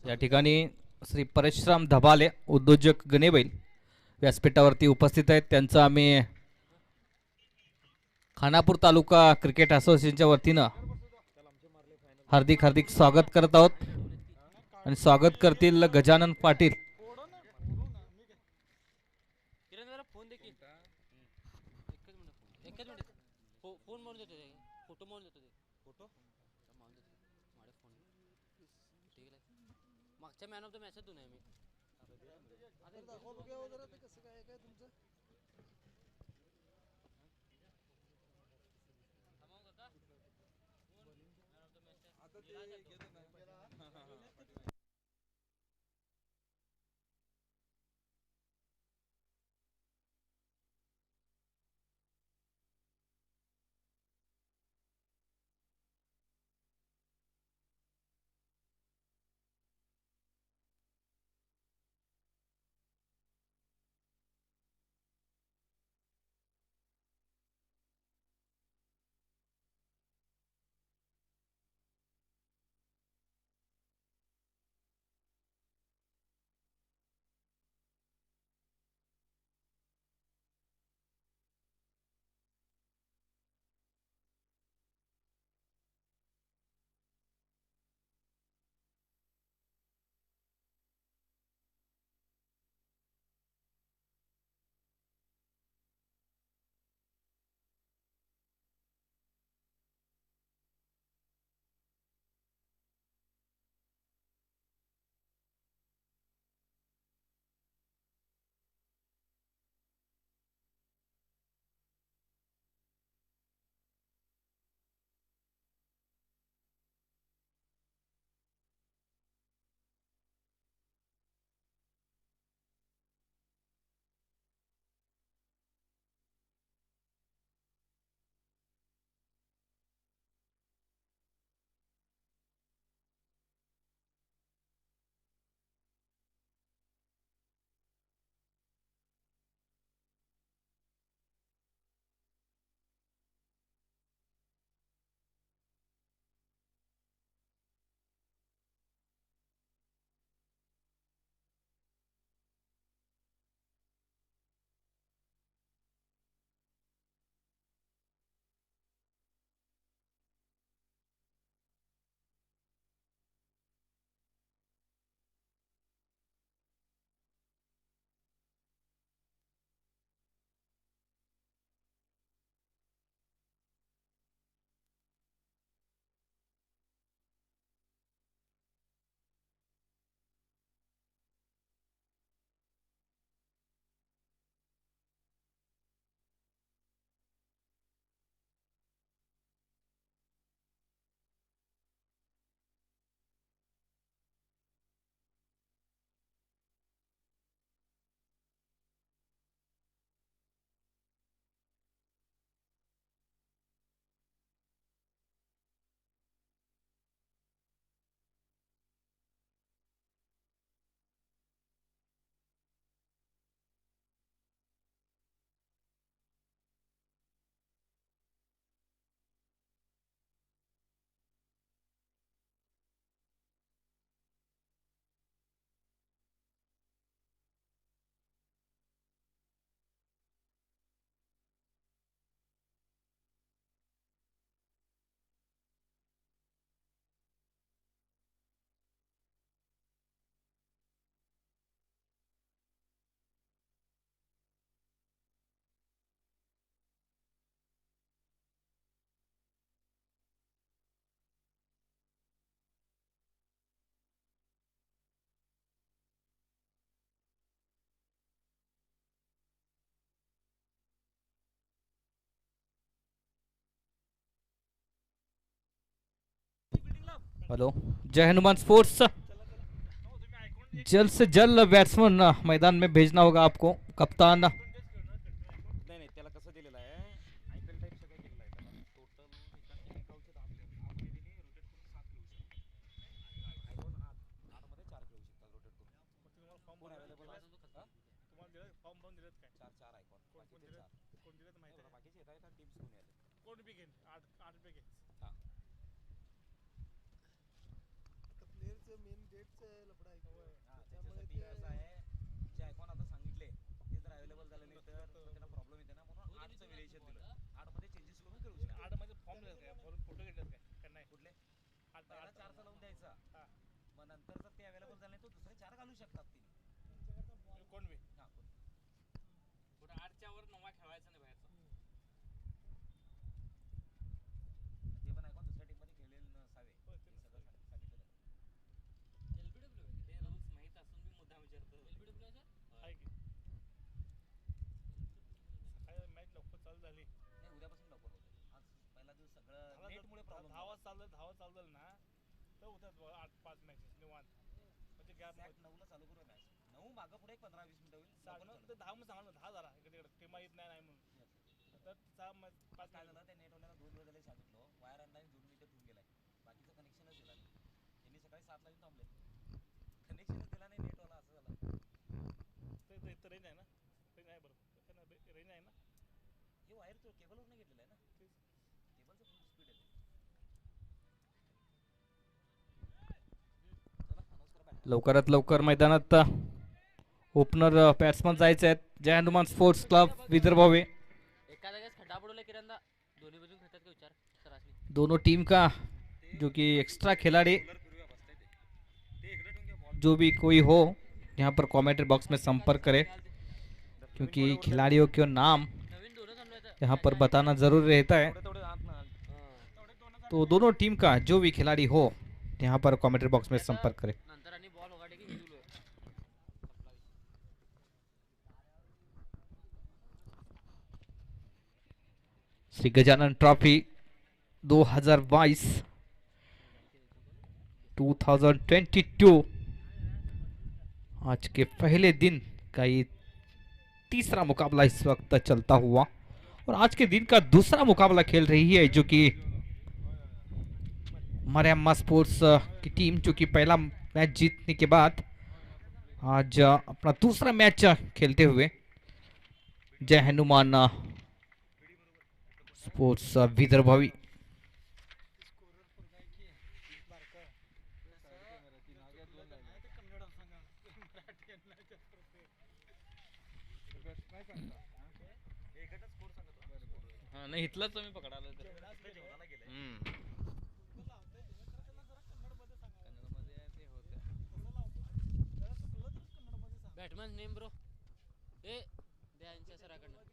या ठिकाणी श्री परशुराम धबाले उद्योजक गणेबैल व्यासपीठावरती उपस्थित आहेत. त्यांचं आम्ही खानापूर तालुका क्रिकेट असोसिएशनच्या वतीनं हार्दिक हार्दिक स्वागत करत आहोत आणि स्वागत करतील गजानन पाटील. मागच्या मॅन ऑफ द मॅच आहे मी. हेलो, जय हनुमान स्पोर्ट्स। जल्द से जल्द बैट्समैन मैदान में भेजना होगा आपको। कप्तान त्याच्यासाठी कसं आहे, जे आयकॉन आता सांगितले ते जर अवेलेबल झाले नाही तर त्यांना प्रॉब्लेम येते ना, म्हणून 8चं व्हेरिएशन दिलं. 8मध्ये चेंजेस करून खेळू शकतो. 8 मध्ये फॉर्म काय फोटो घेतलेत काय नाही कुठले आता पहिला 4चा लावून द्यायचा, हा मग नंतर जर ते अवेलेबल झाले नाही तर दुसरे 4 घालू शकतात तिने. कोण बी हा, कुठं 8च्या वर 9 ठेवायचं नाही बाहेरचं. ते पण आयकॉन दुसऱ्या टीम मध्ये खेळलेले नसावे, हे सगळं सांगितलेलं आहे. LBW ते रूल्स माहित असून मी मुद्दाम विचारतो. LBW सर आहे की सकाळी मॅच लवकर चालू झाली. नाही, उद्यापासून लवकर होते. आज पहिला दिवस सगळं नेटमुळे प्रॉब्लेम 10 वाजता चालू झालं ना तर होतात 8-5 मॅचेस निवांत म्हणजे गॅप 9ला चालू करू मॅच. 9 मागं पुढे 15-20 मिनिटं होईल. सांगणं तर 10 मध्ये सांगा 10 झाला इकडे टीमा येत नाही म्हणून तर 5 काय झालं, त्या नेटवाल्याला 2 दिवस झाले सांगितलं वायर आणला आणि जोडून इथे ठेवून गेलाय, बाकीचं कनेक्शनच दिला नाही. त्यांनी सकाळी 7ला येऊन थांबले, कनेक्शनच दिला नाही नेटवाला, असं झालं. ते इथं रेंज आहे ना, रेंज आहे बरोबर रेंज आहे ना, हे वायर तो केबलवर नाही घेतलेलं आहे ना, केबलचं फुल स्पीड आहे. चला अनाऊन्स करा बॅट. लवकरात लवकर मैदानात ओपनर बॅट्समन जायचे आहेत. जय हनुमान स्पोर्ट्स क्लब विदर्भावे. एका जागेस खड्डा पडवला किरणदा दोन्ही बाजून खेळतात का विचार सरासरी. दोनों टीम का जो कि एक्स्ट्रा खिलाड़ी जो भी कोई हो यहाँ पर कमेंट्री बॉक्स में संपर्क करे, क्योंकि खिलाड़ियों के नाम नवीन दोनच आणलं यहाँ पर बताना जरूरी रहता है. थोडे आत ना तो दोनों टीम का जो भी खिलाड़ी हो यहाँ पर कमेंट्री बॉक्स में संपर्क करे. नंतर आणि बॉल वगाडे की हिंदू श्री गजानन ट्रॉफी 2022 2022 आज के पहले दिन का ये तीसरा मुकाबला इस वक्त चलता हुआ, और आज के दिन का दूसरा मुकाबला खेल रही है जो कि मरियम्मा स्पोर्ट्स की टीम, जो कि पहला मैच जीतने के बाद आज अपना दूसरा मैच खेलते हुए जय हनुमान स्पोर्ट्स विदर्भावी. नाही इथलाच तुम्ही पकडायला बॅटमॅन नेम ब्रो ए द्यांच्या सराकडनं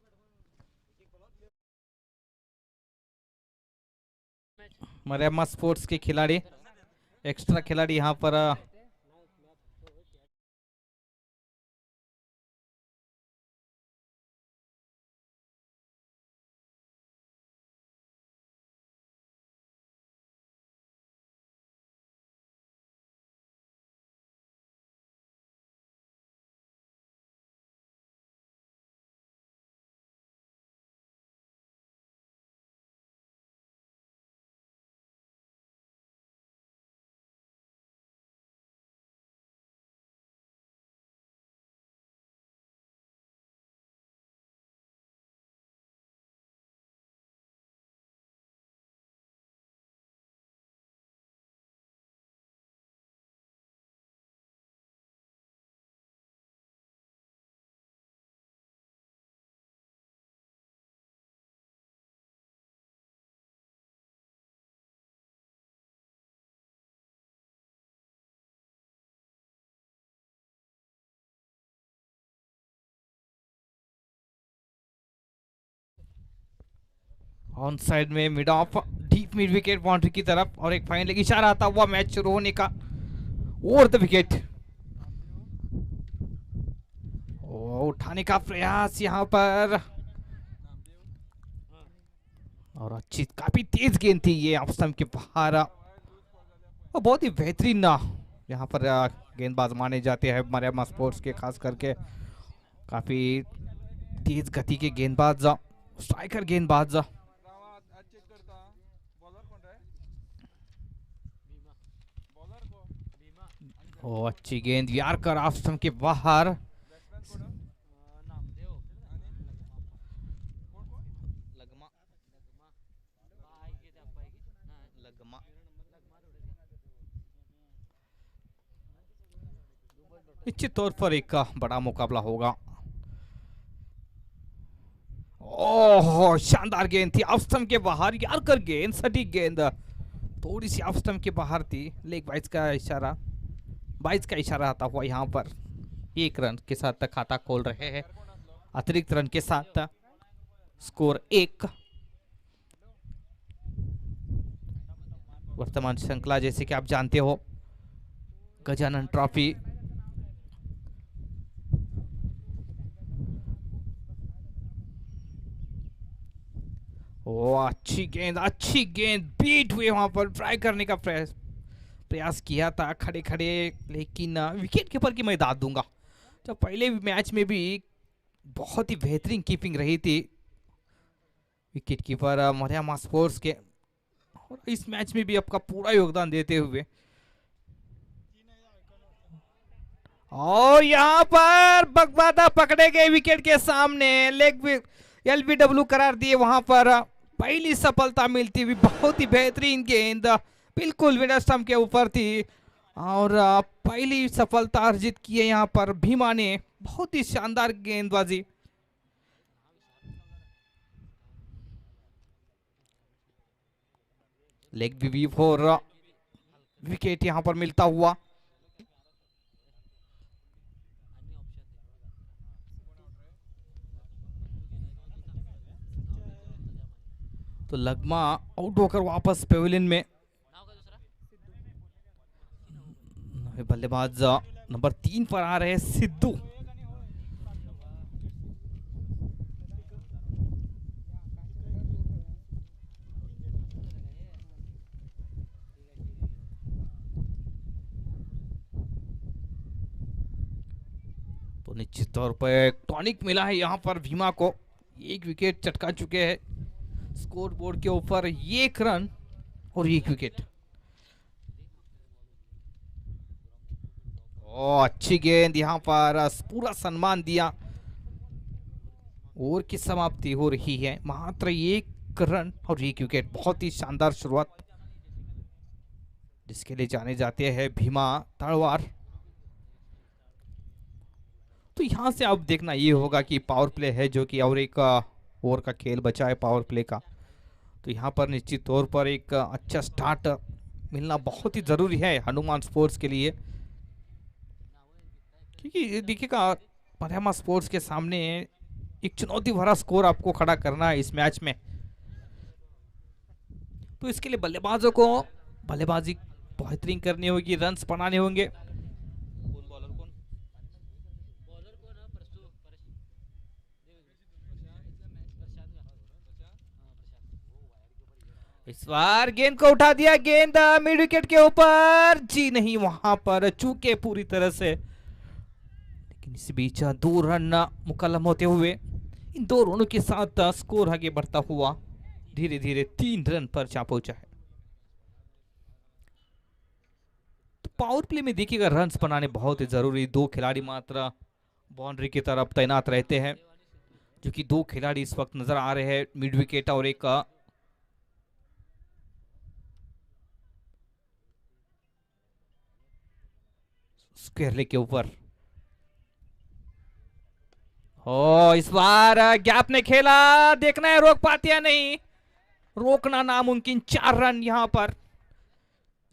मरियम्मा स्पोर्ट्स के खिलाड़ी एक्स्ट्रा खिलाड़ी यहाँ पर ऑन साइड में mid of deep mid wicket boundary की तरफ, और एक फाइनल इशारा आता हुआ मैच शुरू होने का. ओवर द विकेट उठाने का प्रयास यहाँ पर, और अच्छी काफी तेज गेंद थी ये ऑफ स्टंप के बाहर, और बहुत ही बेहतरीन यहाँ पर गेंदबाज माने जाते हैं मरियम्मा स्पोर्ट्स के, खास करके काफी तेज गति के गेंदबाज, स्ट्राइकर गेंदबाज. ओ अच्छी गेंद यारकर ऑफ स्टंप के बाहर. लगमा काय की ते अप्पा की लगमा निश्चित तौर पर एक बड़ा मुकाबला होगा। ओह शानदार गेंद थी ऑफ स्टंप के बाहर, यार कर गेंद सटीक गेंद थोड़ी सी ऑफ स्टंप के बाहर थी। लेग बाइट्स का इशारा, बाइट्स का इशारा आता हुआ यहाँ पर 1 रन के साथ खाता खोल रहे हैं। अतिरिक्त रन के साथ स्कोर 1। वर्तमान श्रृंखला जैसे कि आप जानते हो गजानन ट्रॉफी ओ अच्छी गेंद बीट हुए, वहां पर ट्राई करने का प्रयास किया था खड़े खड़े, लेकिन विकेट कीपर की मैं दाद दूंगा। तो पहले मैच में भी बहुत ही बेहतरीन कीपिंग रही थी विकेट कीपर मरियमा स्पोर्ट्स के, और इस मैच में भी आपका पूरा योगदान देते हुए। और यहाँ पर बगबादा पकड़े गए विकेट के सामने, लेग एलबीडब्ल्यू करार दिए। वहां पर पहली सफलता मिलती हुई, बहुत ही बेहतरीन गेंद बिल्कुल विंडर स्टंप के ऊपर थी, और पहली सफलता अर्जित की है यहाँ पर भीमा ने। बहुत ही शानदार गेंदबाजी। लेग बी फॉर विकेट यहाँ पर मिलता हुआ। तो लगमा आउट होकर वापस पेविलियन में। बल्लेबाज नंबर 3 पर आ रहे हैं सिद्धू। तो निश्चित तौर पर टॉनिक मिला है यहाँ पर भीमा को, 1 विकेट चटका चुके हैं स्कोर बोर्ड के ऊपर, 1 रन और 1 विकेट। ओ अच्छी गेंद यहाँ पर पूरा सम्मान दिया। ओवर की समाप्ति हो रही है, मात्र 1 रन और 1 विकेट। बहुत ही शानदार शुरुआत जिसके लिए जाने जाते हैं भीमा तलवार। तो यहां से अब देखना ये होगा कि पावर प्ले है जो कि और एक ओवर का खेल बचा है पावर प्ले का। तो यहाँ पर निश्चित तौर पर एक अच्छा स्टार्ट मिलना बहुत ही ज़रूरी है हनुमान स्पोर्ट्स के लिए, क्योंकि देखिएगा मरियमा स्पोर्ट्स के सामने एक चुनौती भरा स्कोर आपको खड़ा करना है इस मैच में। तो इसके लिए बल्लेबाजों को बल्लेबाजी बेहतरीन करनी होगी, रन्स बनाने होंगे। इस बार गेंद को उठा दिया, गेंद मिड विकेट के ऊपर, जी नहीं वहां पर चूके पूरी तरह से। लेकिन इस बीच 2 रन मुकल्लम होते हुए इन 2 रनों के साथ स्कोर आगे बढ़ता हुआ धीरे धीरे 3 रन पर जा पहुंचा है। तो पावर प्ले में देखिएगा रन्स बनाने बहुत ही जरूरी। 2 खिलाड़ी मात्र बाउंड्री की तरफ तैनात रहते हैं, जो कि 2 खिलाड़ी इस वक्त नजर आ रहे हैं, मिड विकेट और एक स्क्वायर लेग के ऊपर। ओ इस बार गैप ने खेला, देखना है रोक पाते या नहीं, रोकना नामुमकिन। 4 रन यहां पर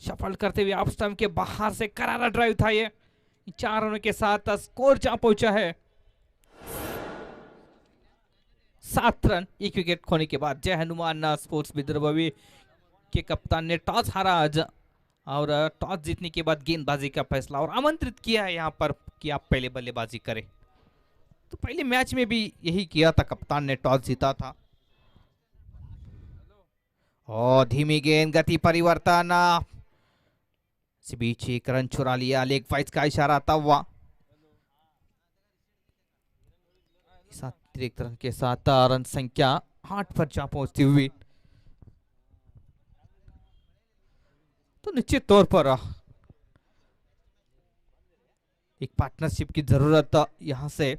सफल करते हुए ऑफ स्टंप के बाहर से करारा ड्राइव था ये। 4 रनों के साथ स्कोर जा पहुंचा है 7 रन 1 विकेट खोने के बाद। जय हनुमान स्पोर्ट्स विदर्भ के कप्तान ने टॉस हारा आज, और टॉस जीतने के बाद गेंदबाजी का फैसला और आमंत्रित किया है यहां पर कि आप पहले बल्लेबाजी करें। तो पहले मैच में भी यही किया था, कप्तान ने टॉस जीता था। और धीमी गेंद, गति परिवर्तन, इस बीच 1 रन चुरा लिया, लेग वाइज का इशारा आता हुआ। इस अतिरिक्त रन के साथ रन संख्या 8 पर जा पहुंचती हुई। तो निश्चित तौर पर एक पार्टनरशिप की जरूरत यहां से,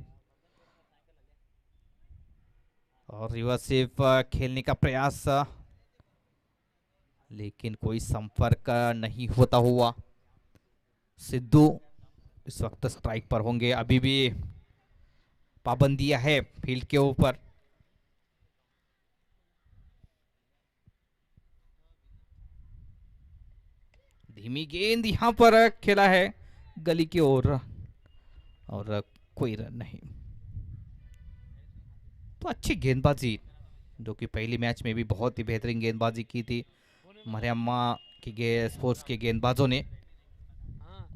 और रिवर्सिव खेलने का प्रयास, लेकिन कोई संपर्क नहीं होता हुआ। सिद्धू इस वक्त स्ट्राइक पर होंगे, अभी भी पाबंदियां है फील्ड के ऊपर। धीमी गेंद यहां पर खेला है गली की ओर और कोई रन नहीं। तो अच्छी गेंदबाजी, जो कि पहली मैच में भी बहुत ही बेहतरीन गेंदबाजी की थी मरियम्मा की स्पोर्ट्स के गेंदबाजों ने,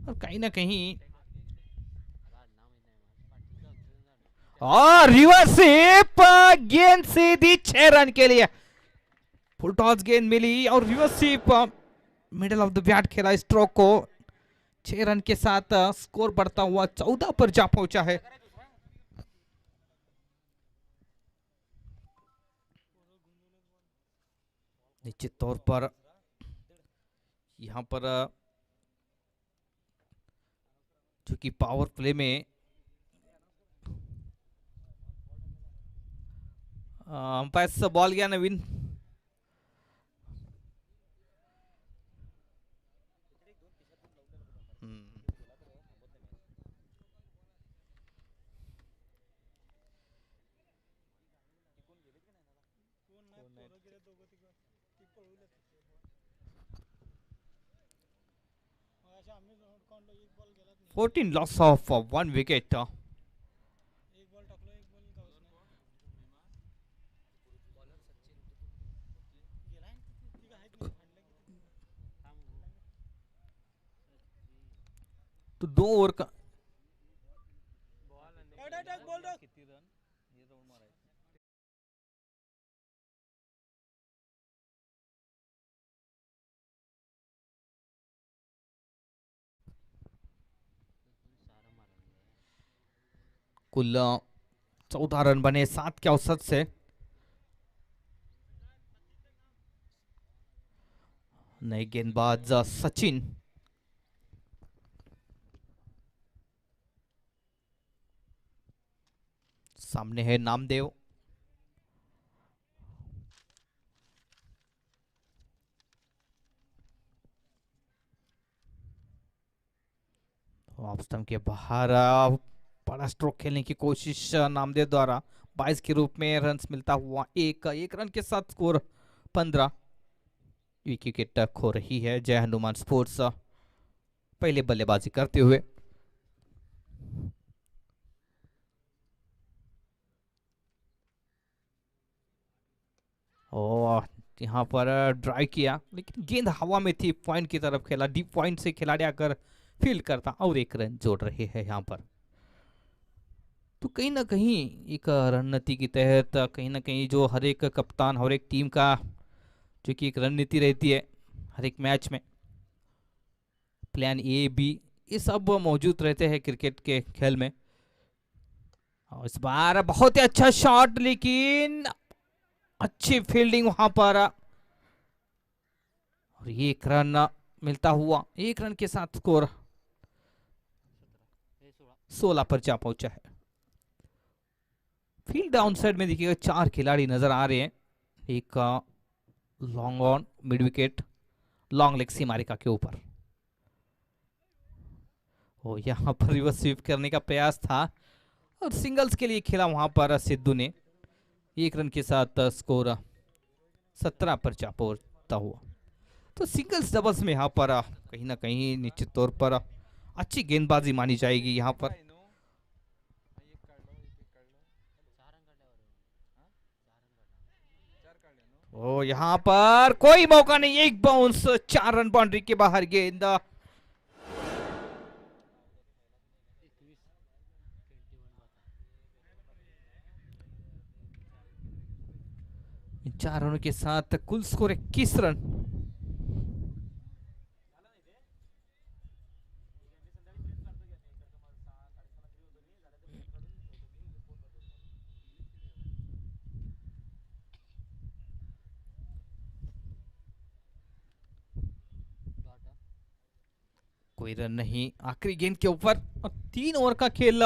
और कहीं ना कहीं और रिवर्स स्वीप, गेंद सीधी 6 रन के लिए। फुल टॉस गेंद मिली और reverse sweep middle of the bat खेला स्ट्रोक को। 6 रन के साथ स्कोर बढ़ता हुआ 14 पर जा पहुंचा है। निश्चित तौर पर यहां पर चूंकि पावर प्ले में अंपायर से बॉल गया नवीन। मगाशी आम्ही काउंटला एक बॉल गेलाच नाही. 14 loss of 1 wicket. एक बॉल टाकलो, एक बॉल गावच नाही. गेलाय ना तिथे, तिघं आहेत ना, हाणलं की तिथे. तो 2 ओवर का टाक, टाक, बॉल टाक. कुल 14 रन बने 7 के औसत से। नए गेंदबाज सचिन, सामने है नामदेव। ऑफ स्टंप के बाहर बड़ा स्ट्रोक खेलने की कोशिश नामदेव द्वारा। 22 के रूप में रन्स मिलता हुआ एक रन के साथ स्कोर 15। विकेट खो रही है जय हनुमान स्पोर्ट्स पहले बल्लेबाजी करते हुए। और यहाँ पर ड्राइव किया, लेकिन गेंद हवा में थी, पॉइंट की तरफ खेला। डीप पॉइंट से खिलाड़ी आकर फील्ड करता और एक रन जोड़ रहे हैं यहाँ पर। तो कहीं ना कहीं एक रणनीति के तहत, कहीं ना कहीं जो हर एक कप्तान, हर एक टीम का जो कि एक रणनीति रहती है हर एक मैच में, प्लान ए बी, ये सब मौजूद रहते हैं क्रिकेट के खेल में। और इस बार बहुत ही अच्छा शॉट, लेकिन अच्छी फील्डिंग वहां पर, और एक रन मिलता हुआ, 1 रन के साथ स्कोर 16 पर जा पहुंचा है। फील्ड डाउन साइड में देखिएगा 4 खिलाड़ी नजर आ रहे हैं। एक long on mid wicket, long leg सीमारिका के ऊपर। और यहां पर रिवर्स स्वीप करने का प्रयास था और सिंगल्स के लिए खेला वहां पर सिद्धू ने। 1 रन के साथ स्कोर 17 पर जा पहुंचता हुआ। तो सिंगल्स डबल्स में यहाँ पर कहीं ना कहीं निश्चित तौर पर अच्छी गेंदबाजी मानी जाएगी यहाँ पर। ओ यहाँ पर कोई मौका नहीं, एक बाउंस, 4 रन बाउंड्री के बाहर गेंद। इन 4 रनों के साथ कुल स्कोर 21 रन। कोई रन नहीं आखिरी गेंद के ऊपर, और 3 ओवर का खेल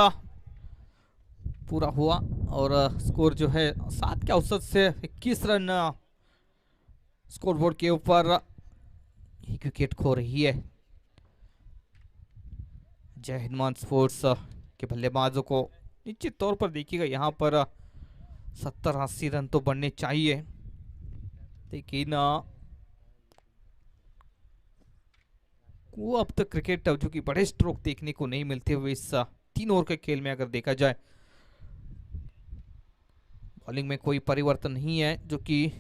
पूरा हुआ और स्कोर जो है 7 के औसत से 21 रन स्कोरबोर्ड के ऊपर। एक विकेट खो रही है जय हनुमान स्पोर्ट्स के बल्लेबाजों को निश्चित तौर पर देखिएगा यहाँ पर 70-80 रन तो बनने चाहिए, लेकिन वो अब तक क्रिकेट जो कि बड़े स्ट्रोक देखने को नहीं मिलते हुए इस 3 ओवर के खेल में अगर देखा जाए बॉलिंग में कोई परिवर्तन नहीं है, जो कि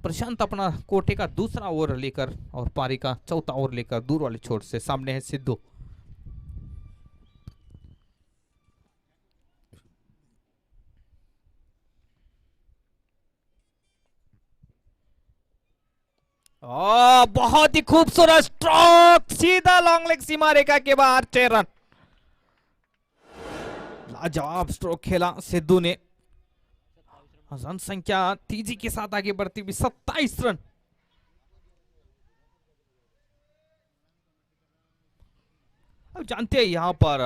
प्रशांत अपना कोटे का दूसरा ओवर लेकर और पारी का चौथा ओवर लेकर दूर वाले छोर से सामने है सिद्धू। बहुत ही खूबसूरत स्ट्रोक, सीधा लॉन्ग लेग सीमा रेखा के बाहर 6 रन। लाजवाब स्ट्रोक खेला सिद्धू ने। रन संख्या तेजी के साथ आगे बढ़ती हुई 27 रन। अब जानते हैं यहां पर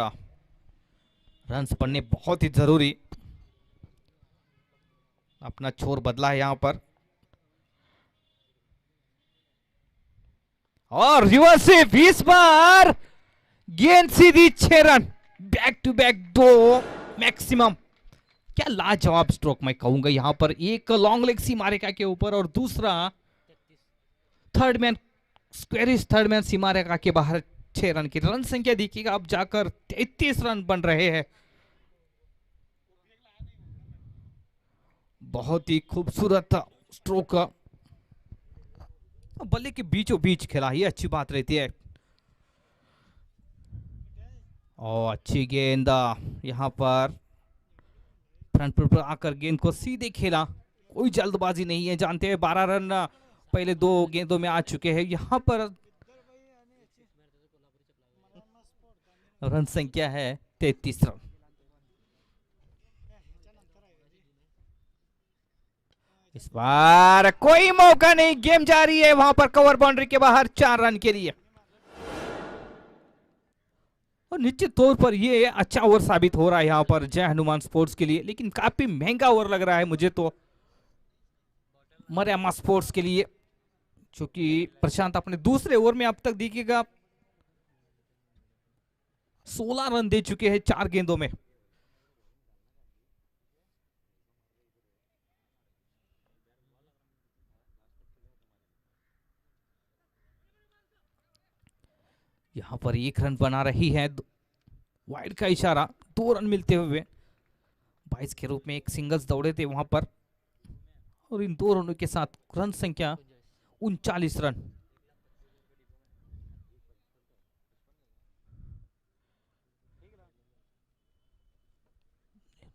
रन्स पड़ने बहुत ही जरूरी। अपना छोर बदला है यहां पर और रिवर्स से 20 बार गेंद सीधी 6 run, back to back 2 maximum. क्या लाजवाब स्ट्रोक मैं कहूंगा यहां पर, एक लॉन्ग लेग सीमा रेखा के ऊपर और दूसरा third man squarish third man सीमा रेखा के बाहर 6 रन की रन संख्या देखिएगा अब जाकर 33 रन बन रहे हैं। बहुत ही खूबसूरत स्ट्रोक, बल्ले के बीचों बीच खेला, ये अच्छी बात रहती है। और अच्छी गेंद यहां पर फ्रंट पर आकर गेंद को सीधे खेला, कोई जल्दबाजी नहीं है। जानते हैं 12 रन पहले 2 गेंदों में आ चुके हैं। यहां पर रन संख्या है 33 रन। इस बार कोई मौका नहीं, गेम जारी है वहां पर कवर बाउंड्री के बाहर 4 रन के लिए। और निश्चित तौर पर ये अच्छा ओवर साबित हो रहा है यहां पर जय हनुमान स्पोर्ट्स के लिए, लेकिन काफी महंगा ओवर लग रहा है मुझे तो मरियामा स्पोर्ट्स के लिए, क्योंकि प्रशांत अपने दूसरे ओवर में अब तक देखिएगा 16 रन दे चुके हैं 4 गेंदों में। यहां पर 1 रन बना रही है, वाइड का इशारा, 2 रन मिलते हुए 22 के रूप में एक सिंगल्स दौड़े थे वहां पर, और इन 2 रनों के साथ रन संख्या 39 रन।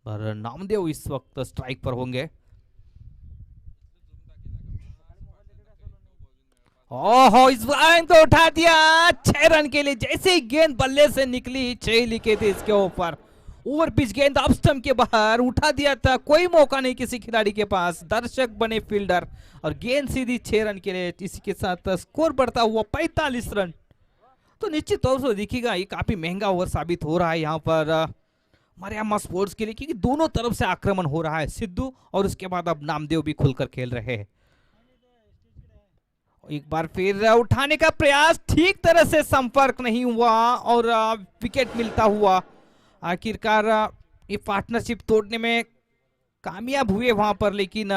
पर नामदेव इस वक्त स्ट्राइक पर होंगे। ओहो, इस गेंद को उठा दिया 6 रन के लिए। जैसे ही गेंद बल्ले से निकली 6 लिखे थे इसके ऊपर। ओवर पिच गेंद ऑफ स्टंप के बाहर उठा दिया था, कोई मौका नहीं किसी खिलाड़ी के पास, दर्शक बने फील्डर और गेंद सीधी 6 रन के लिए। इसी के साथ स्कोर बढ़ता हुआ 45 रन। तो निश्चित तौर से देखिएगा ये काफी महंगा ओवर साबित हो रहा है यहाँ पर मरियामा स्पोर्ट्स के लिए, क्योंकि दोनों तरफ से आक्रमण हो रहा है। सिद्धू और उसके बाद अब नामदेव भी खुलकर खेल रहे हैं। एक बार फिर उठाने का प्रयास, ठीक तरह से संपर्क नहीं हुआ और विकेट मिलता हुआ आखिरकार ये पार्टनरशिप तोड़ने में कामयाब हुए वहां पर। लेकिन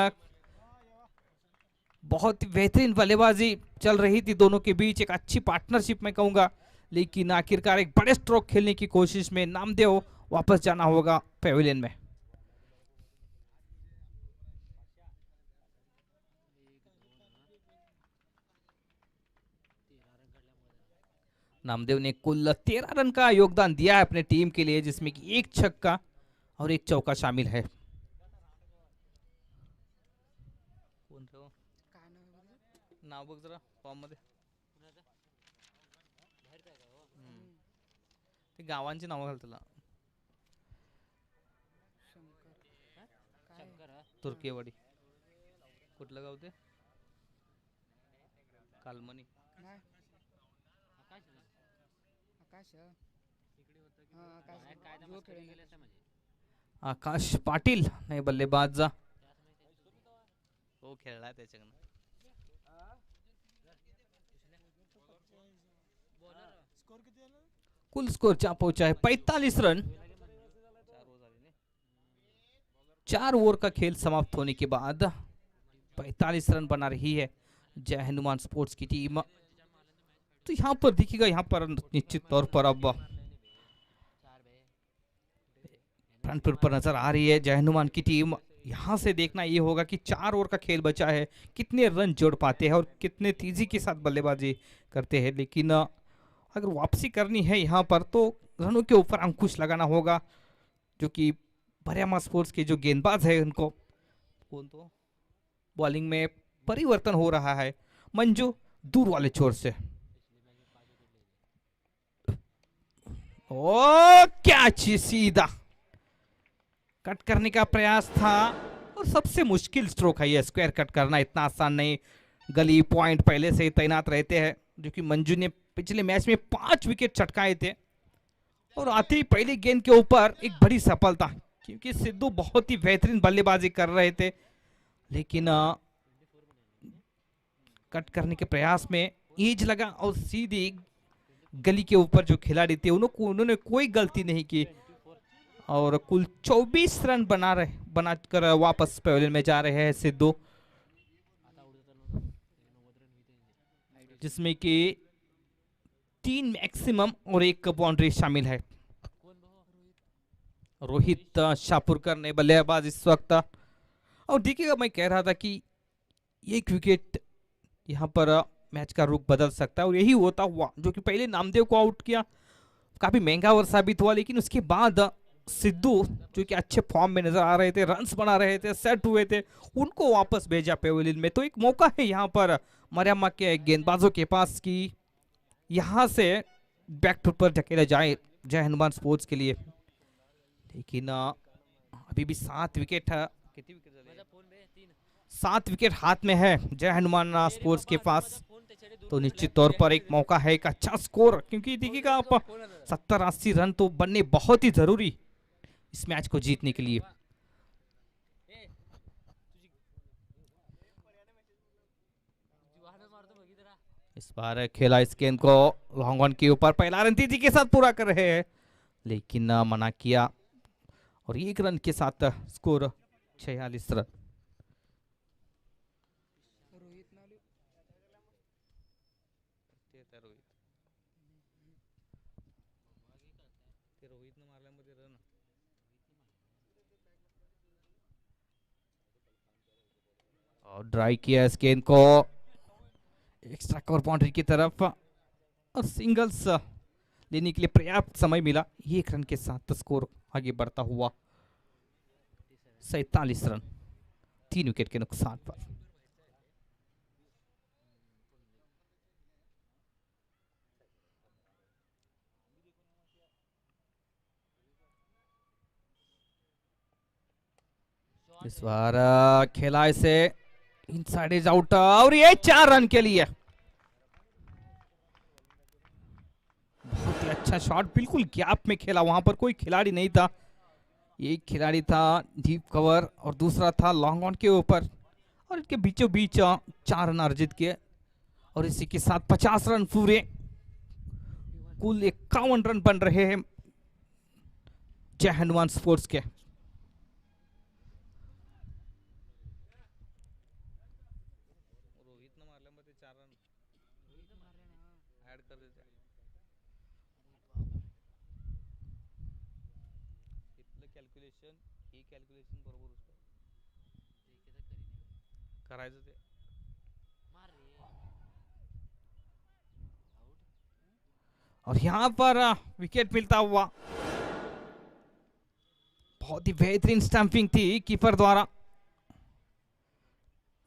बहुत बेहतरीन बल्लेबाजी चल रही थी दोनों के बीच, एक अच्छी पार्टनरशिप मैं कहूंगा, लेकिन आखिरकार एक बड़े स्ट्रोक खेलने की कोशिश में नामदेव वापस जाना होगा पेविलियन में। नामदेव ने कुल 13 रन का योगदान दिया है अपने टीम के लिए, जिसमें कि 1 छक्का और 1 चौका शामिल है। नाव बघ जरा फॉर्म मध्ये, ते गावांची नावं घाल त्याला। तुर्केवाडी, कुठलं गाव ते? कालमनी। आकाश पाटील नाही बल्लेबाज जा, तो खेळला त्याच्याकडनं। स्कोर किती झालं? कुल स्कोर जहां पहुंचा है 45 रन। 4 ओवर का खेल समाप्त होने के बाद 45 रन बना रही है जय हनुमान स्पोर्ट्स की टीम। तो यहाँ पर देखिएगा, यहाँ पर निश्चित तौर पर अब फ्रंट फुट पर नजर आ रही है जय हनुमान की टीम। यहाँ से देखना ये होगा कि 4 ओवर का खेल बचा है, कितने रन जोड़ पाते हैं और कितने तेजी के साथ बल्लेबाजी करते हैं। लेकिन अगर वापसी करनी है यहाँ पर तो रनों के ऊपर अंकुश लगाना होगा, जो कि मरियम्मा स्पोर्ट्स के जो गेंदबाज है उनको तो बॉलिंग में परिवर्तन हो रहा है। मंजू दूर वाले छोर से, ओ क्या सीधा कट करने का प्रयास था, और सबसे मुश्किल स्ट्रोक है ये स्क्वायर कट करना, इतना आसान नहीं। गली पॉइंट पहले से ही तैनात रहते हैं, जो कि मंजू ने पिछले मैच में 5 विकेट चटकाए थे, और आते ही पहली गेंद के ऊपर एक बड़ी सफलता, क्योंकि सिद्धू बहुत ही बेहतरीन बल्लेबाजी कर रहे थे, लेकिन कट करने के प्रयास में एज लगा और सीधी गली के ऊपर जो खिलाड़ी थे उन्होंने कोई गलती नहीं की, और कुल 24 रन बनाकर वापस पवेलियन में जा रहे हैं सिद्धू, जिसमें कि 3 मैक्सिमम और 1 बाउंड्री शामिल है। रोहित शाहपुरकर ने बल्लेबाज इस वक्त, और देखिएगा मैं कह रहा था कि 1 विकेट यहाँ पर मैच का रुख बदल सकता है, और यही होता हुआ, जो कि पहले नामदेव को आउट किया, काफी महंगा ओवर साबित हुआ, लेकिन उसके बाद सिद्धू जो कि अच्छे फॉर्म में नजर आ रहे थे, रन्स बना रहे थे, सेट हुए थे, उनको वापस भेजा पेविलियन में। तो एक मौका है यहाँ पर मरियम्मा के गेंदबाजों के पास कि यहाँ से बैक फुट पर ढकेला जाए जय हनुमान स्पोर्ट्स के लिए। लेकिन अभी भी 7 विकेट है, 7 विकेट हाथ में है जय हनुमान स्पोर्ट्स के पास, तो निश्चित तौर पर एक मौका है, एक अच्छा स्कोर, क्योंकि देखिएगा आप 70-80 रन तो बनने बहुत ही जरूरी इस मैच को जीतने के लिए। इस बार खेला इस गेंद को लॉन्ग ऑन के ऊपर, पहला रन तेजी के साथ पूरा कर रहे हैं, लेकिन मना किया, और 1 रन के साथ स्कोर 46 रन। और ड्राई किया इस गेंद को एक्स्ट्रा कवर बाउंड्री की तरफ, और सिंगल्स लेने के लिए पर्याप्त समय मिला। 1 रन के साथ स्कोर आगे बढ़ता हुआ 47 रन, 3 विकेट के नुकसान पर। इस बार खेला इसे इनसाइड इज आउट, और ये 4 रन के लिए बहुत ही अच्छा शॉट, बिल्कुल गैप में खेला, वहां पर कोई खिलाड़ी नहीं था, एक खिलाड़ी था डीप कवर और दूसरा था लॉन्ग ऑन के ऊपर, और इनके बीचों बीच 4 रन अर्जित किए, और इसी के साथ 50 रन पूरे, कुल 51 रन बन रहे हैं जय हनुमान स्पोर्ट्स के। और यहां पर विकेट मिलता हुआ, बहुत ही बेहतरीन स्टंपिंग थी कीपर द्वारा,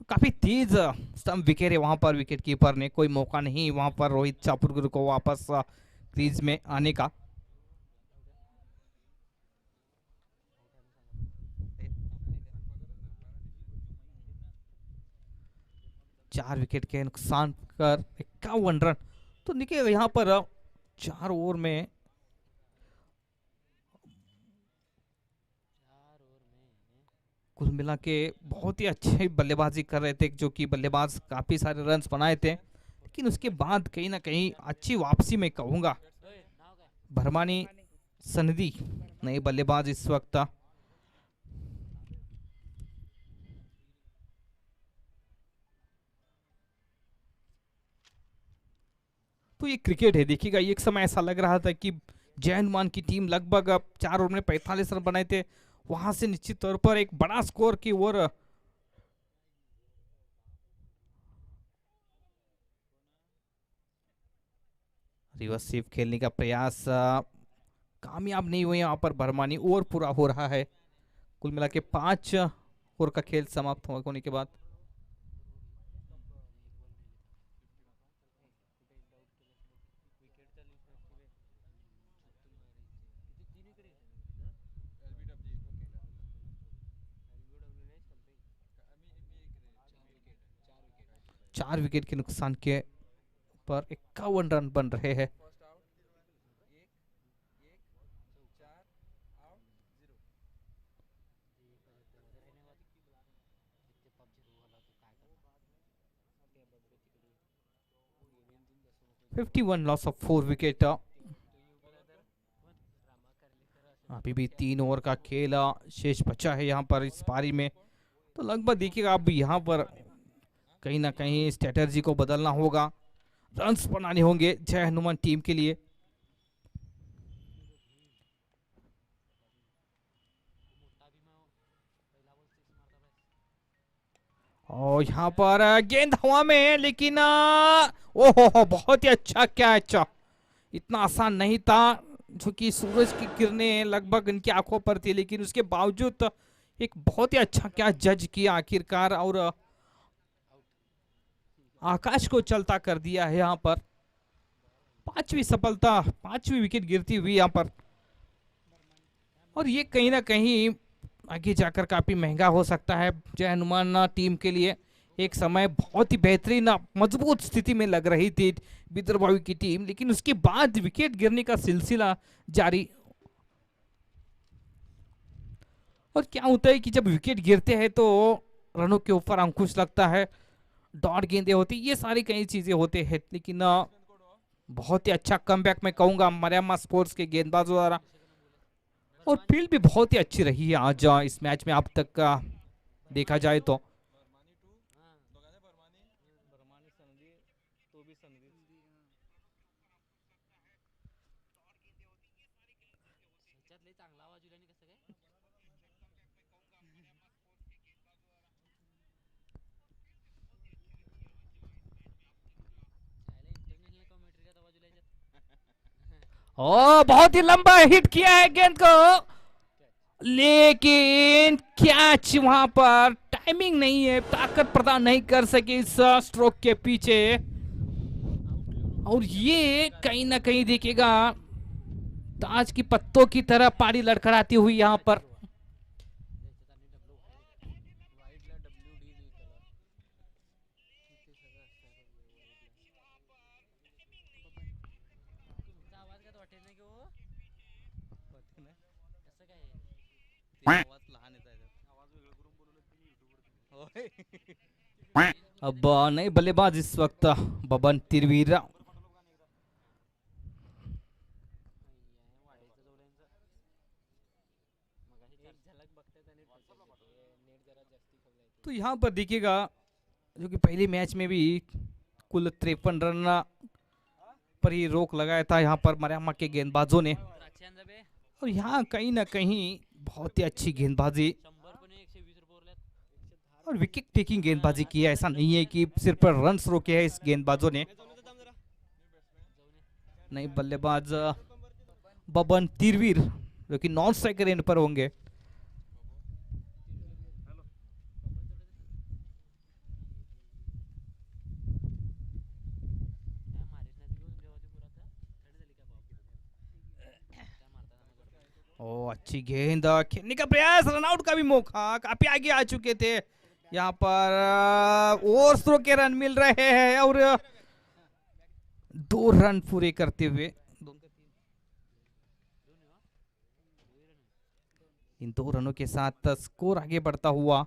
काफी तेज स्टंप विकेट है वहां पर विकेट कीपर ने, कोई मौका नहीं वहां पर रोहित शाहपुरकर को वापस क्रीज में आने का। चार विकेट के नुकसान कर 51 रन, तो देखिए यहाँ पर 4 ओवर में कुल मिला के बहुत ही अच्छे बल्लेबाजी कर रहे थे, जो कि बल्लेबाज काफी सारे रन्स बनाए थे, लेकिन उसके बाद कहीं ना कहीं अच्छी वापसी में कहूंगा भरमानी सनदी नए बल्लेबाज इस वक्त। तो ये क्रिकेट है, देखिएगा एक समय ऐसा लग रहा था कि जय हनुमान की टीम लगभग अब 4 ओवर में 45 रन बनाए थे, वहां से निश्चित तौर पर एक बड़ा स्कोर की ओर रिवर्स स्वीप खेलने का प्रयास कामयाब नहीं हुए यहाँ पर भरमानी। ओवर पूरा हो रहा है, कुल मिला के 5 ओवर का खेल समाप्त होने के बाद। चार विकेट के नुकसान के पर 51 रन बन रहे हैं। Fifty one loss of 4 wicket. अभी भी 3 ओवर का खेल शेष बचा है यहाँ पर इस पारी में। तो लगभग देखिएगा अब यहाँ पर कहीं ना कहीं स्ट्रेटजी को बदलना होगा, रन्स बनाने होंगे जय हनुमान टीम के लिए। और यहाँ पर गेंद हवा में है, लेकिन ओहो बहुत ही अच्छा कैच। इतना आसान नहीं था, जो कि सूरज की किरणें लगभग इनकी आंखों पर थी, लेकिन उसके बावजूद एक बहुत ही अच्छा कैच जज किया आखिरकार और आकाश को चलता कर दिया है यहाँ पर। 5वीं सफलता, 5वीं विकेट गिरती हुई यहाँ पर, और ये कहीं ना कहीं आगे जाकर काफी महंगा हो सकता है जय हनुमान टीम के लिए। एक समय बहुत ही बेहतरीन मजबूत स्थिति में लग रही थी विदर्भावी की टीम, लेकिन उसके बाद विकेट गिरने का सिलसिला जारी। और क्या होता है कि जब विकेट गिरते हैं तो रनों के ऊपर अंकुश लगता है, डॉट गेंदें होती, ये सारी कई चीजें होते हैं, लेकिन बहुत ही अच्छा कमबैक मैं कहूंगा मरियम्मा स्पोर्ट्स के गेंदबाजों द्वारा। और फील्ड भी बहुत ही अच्छी रही है आज इस मैच में अब तक का देखा जाए तो। ओ बहुत ही लंबा हिट किया है गेंद को, लेकिन कैच वहां पर टाइमिंग नहीं है, ताकत प्रदान नहीं कर सके इस स्ट्रोक के पीछे। और ये कहीं ना कहीं देखिएगा ताज की पत्तों की तरह पारी लड़खड़ाती हुई यहां पर। अब नए बल्लेबाज इस वक्त बबन तिरवीर। तो यहाँ पर देखिएगा जो कि पहले मैच में भी कुल 53 रन पर ही रोक लगाया था यहाँ पर मरियम्मा के गेंदबाजों ने। और यहाँ कहीं ना कहीं बहुत ही अच्छी गेंदबाजी और विकेट टेकिंग गेंदबाजी की है। ऐसा नहीं है कि सिर्फ रन्स रोके हैं इस गेंदबाजों ने। नए बल्लेबाज बबन तिरवीर जो कि नॉन स्ट्राइकर एंड पर होंगे। ओ अच्छी गेंद, खेलने का प्रयास, रनआउट का भी मौका, काफी आगे आ चुके थे यहाँ पर। ओवर थ्रो के रन मिल रहे हैं और 2 रन पूरे करते हुए इन 2 रनों के साथ स्कोर आगे बढ़ता हुआ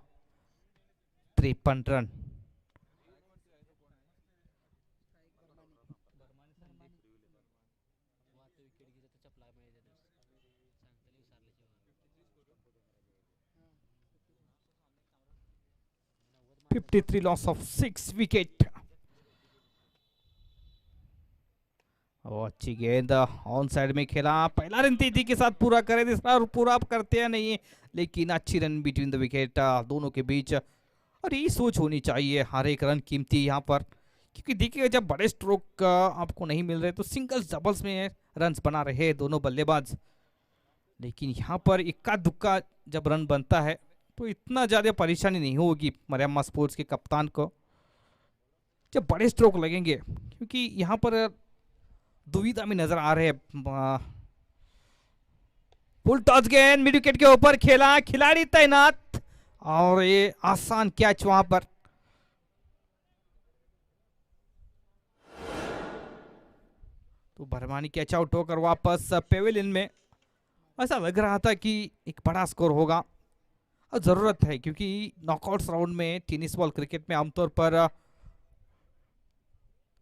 53 रन। चपला माहिती सांगतली विसरल्याशिवाय 53 लॉस ऑफ 6 विकेट। और अच्छी गेंद ऑन साइड में खेला, पहला रन तेजी के साथ पूरा करे, दूसरा और पूरा करते हैं नहीं, लेकिन अच्छी रन बिटवीन द विकेट दोनों के बीच। और ये सोच होनी चाहिए, हर एक रन कीमती यहाँ पर, क्योंकि देखिएगा जब बड़े स्ट्रोक आपको नहीं मिल रहे तो सिंगल्स डबल्स में रन्स बना रहे दोनों बल्लेबाज, लेकिन यहाँ पर इक्का दुक्का जब रन बनता है तो इतना ज़्यादा परेशानी नहीं होगी मरियम्मा स्पोर्ट्स के कप्तान को जब बड़े स्ट्रोक लगेंगे, क्योंकि यहाँ पर दुविधा में नजर आ रहे हैं। फुल टॉस गेंद मिड विकेट के ऊपर खेला, खिलाड़ी तैनात, और ये आसान कैच वहां पर। तो भरवानी कैच आउट होकर वापस पेविलियन में। ऐसा लग रहा था कि एक बड़ा स्कोर होगा, और जरूरत है, क्योंकि नॉकआउट्स राउंड में टेनिस बॉल क्रिकेट में आमतौर पर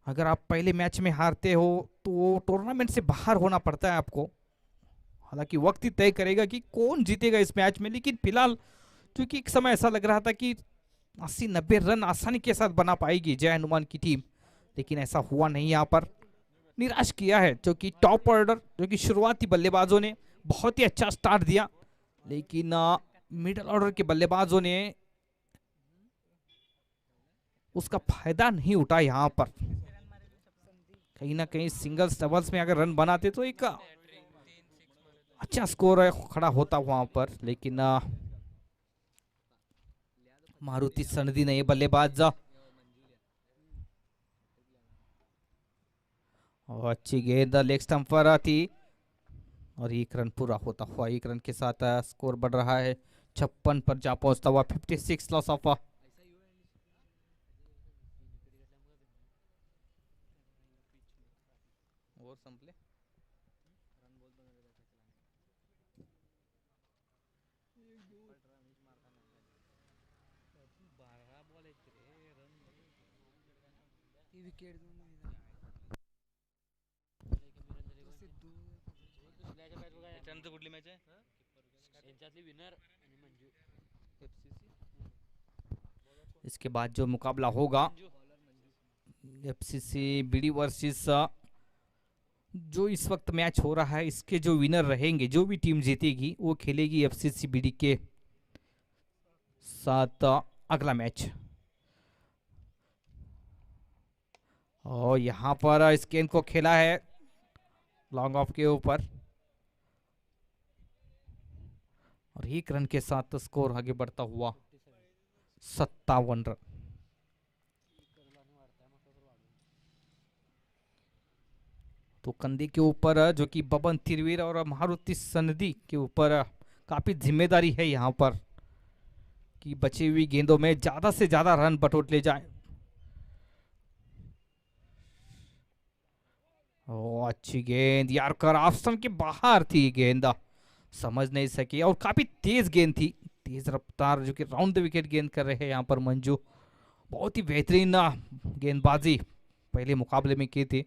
अगर आप पहले मैच में हारते हो तो टूर्नामेंट से बाहर होना पड़ता है आपको। हालांकि वक्त ही तय करेगा कि कौन जीतेगा इस मैच में, लेकिन फिलहाल क्योंकि एक समय ऐसा लग रहा था कि 80-90 रन आसानी के साथ बना पाएगी जय हनुमान की टीम, लेकिन ऐसा हुआ नहीं। यहाँ पर निराश किया है जो कि टॉप ऑर्डर, जो कि शुरुआती बल्लेबाजों ने बहुत ही अच्छा स्टार्ट दिया, लेकिन मिडिल ऑर्डर के बल्लेबाजों ने उसका फायदा नहीं उठा। यहाँ पर कहीं ना कहीं सिंगल्स डबल्स में अगर रन बनाते तो एक अच्छा स्कोर खड़ा होता वहां पर, लेकिन मारुति सनदी ने बल्लेबाज, और अच्छी गेंद लेग स्टंप पर थी, और एक रन पूरा होता हुआ, एक रन के साथ स्कोर बढ़ रहा है 56 पर जा पहुंचता हुआ 56 लॉस ऑफ। और संपले त्यानंतर कुठली मॅच आहे यांच्यातली विनर आणि मंजू इसके बाद जो मुकाबला होगा एफसीसी बीडी वर्सेस, जो इस वक्त मैच हो रहा है, इसके जो विनर रहेंगे, जो भी टीम जीतेगी वो खेलेगी एफसीसी बीडी के साथ अगला मैच। और यहाँ पर इस गेंद को खेला है लॉन्ग ऑफ के ऊपर, और एक रन के साथ स्कोर आगे बढ़ता हुआ 57 रन। तो कंधे के ऊपर जो कि बबन तिरवीर और मारुति सनदी के ऊपर काफी जिम्मेदारी है यहाँ पर कि बची हुई गेंदों में ज्यादा से ज्यादा रन बटोर ले जाए। ओ अच्छी गेंद यार, कर ऑप्शन के बाहर थी गेंद, समझ नहीं सकी, और काफी तेज गेंद थी, तेज रफ्तार, जो कि राउंड द विकेट गेंद कर रहे हैं यहाँ पर मंजू। बहुत ही बेहतरीन गेंदबाजी पहले मुकाबले में की थी।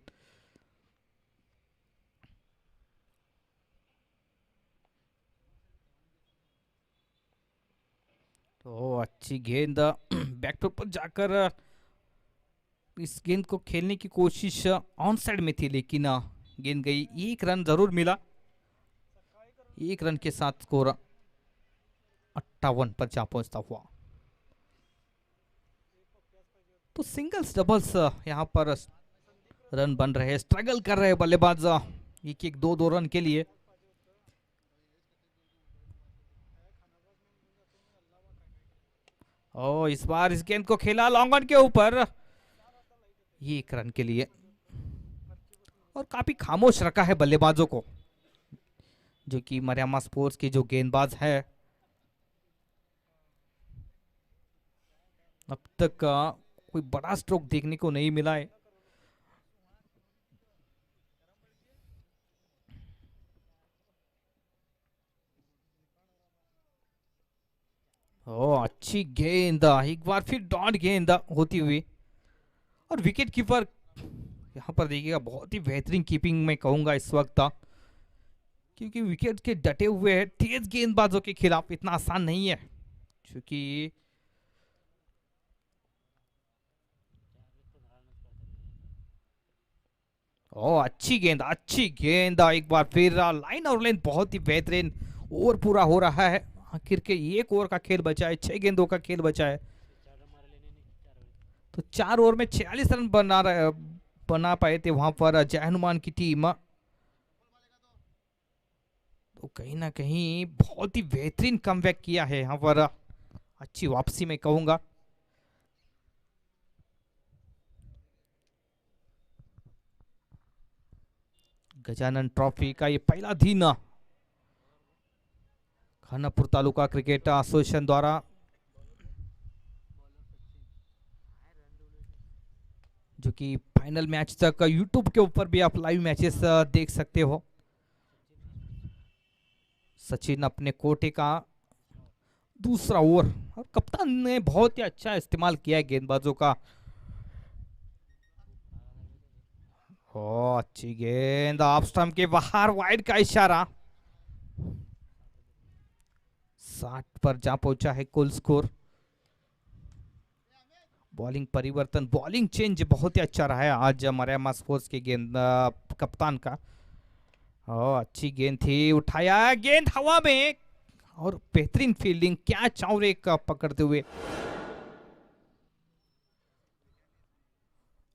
तो अच्छी गेंद बैकफुट पर जाकर इस गेंद को खेलने की कोशिश ऑन साइड में थी, लेकिन गेंद गई। एक रन जरूर मिला, एक रन के साथ स्कोर 58 पर जा पहुंचता हुआ। तो सिंगल्स डबल्स यहाँ पर रन बन रहे, स्ट्रगल कर रहे बल्लेबाज एक एक दो रन के लिए। और इस बार इस गेंद को खेला लॉन्ग ऑन के ऊपर, ये एक रन के लिए, और काफी खामोश रखा है बल्लेबाजों को, जो कि मरियम्मा स्पोर्ट्स के जो गेंदबाज है अब तक कोई बड़ा स्ट्रोक देखने को नहीं मिला है। ओ अच्छी गेंद, एक बार फिर डॉट गेंद होती हुई, और विकेट कीपर यहाँ पर देखिएगा बहुत ही बेहतरीन कीपिंग में कहूंगा इस वक्त, क्योंकि विकेट के डटे हुए हैं तेज गेंदबाजों के खिलाफ इतना आसान नहीं है, क्योंकि ओ अच्छी गेंद एक बार फिर लाइन और लाइन बहुत ही बेहतरीन। ओवर पूरा हो रहा है, आखिर के एक ओवर का खेल बचा है, 6 गेंदों का खेल बचा है। तो 4 ओवर में 46 रन बना पाए थे वहां पर जय हनुमान की टीम। तो कहीं ना कहीं बहुत ही बेहतरीन कमबैक किया है यहाँ पर, अच्छी वापसी में कहूंगा। गजानन ट्रॉफी का ये पहला दिन खानापुर तालुका क्रिकेट एसोसिएशन द्वारा जो कि फाइनल मैच तक यूट्यूब के ऊपर भी आप लाइव मैचेस देख सकते हो। सचिन अपने कोटे का दूसरा ओवर, और कप्तान ने बहुत ही अच्छा इस्तेमाल किया है गेंदबाजों का। ओ अच्छी गेंद ऑफ स्टंप के बाहर, वाइड का इशारा। 60 पर जा पहुंचा है कुल स्कोर। बॉलिंग परिवर्तन, बॉलिंग चेंज बहुत ही अच्छा रहा है आज मरियम्मा स्पोर्ट्स के गेंद कप्तान का। ओ अच्छी गेंद थी, उठाया गेंद हवा में, और बेहतरीन फील्डिंग, क्या चाउरे का पकड़ते हुए।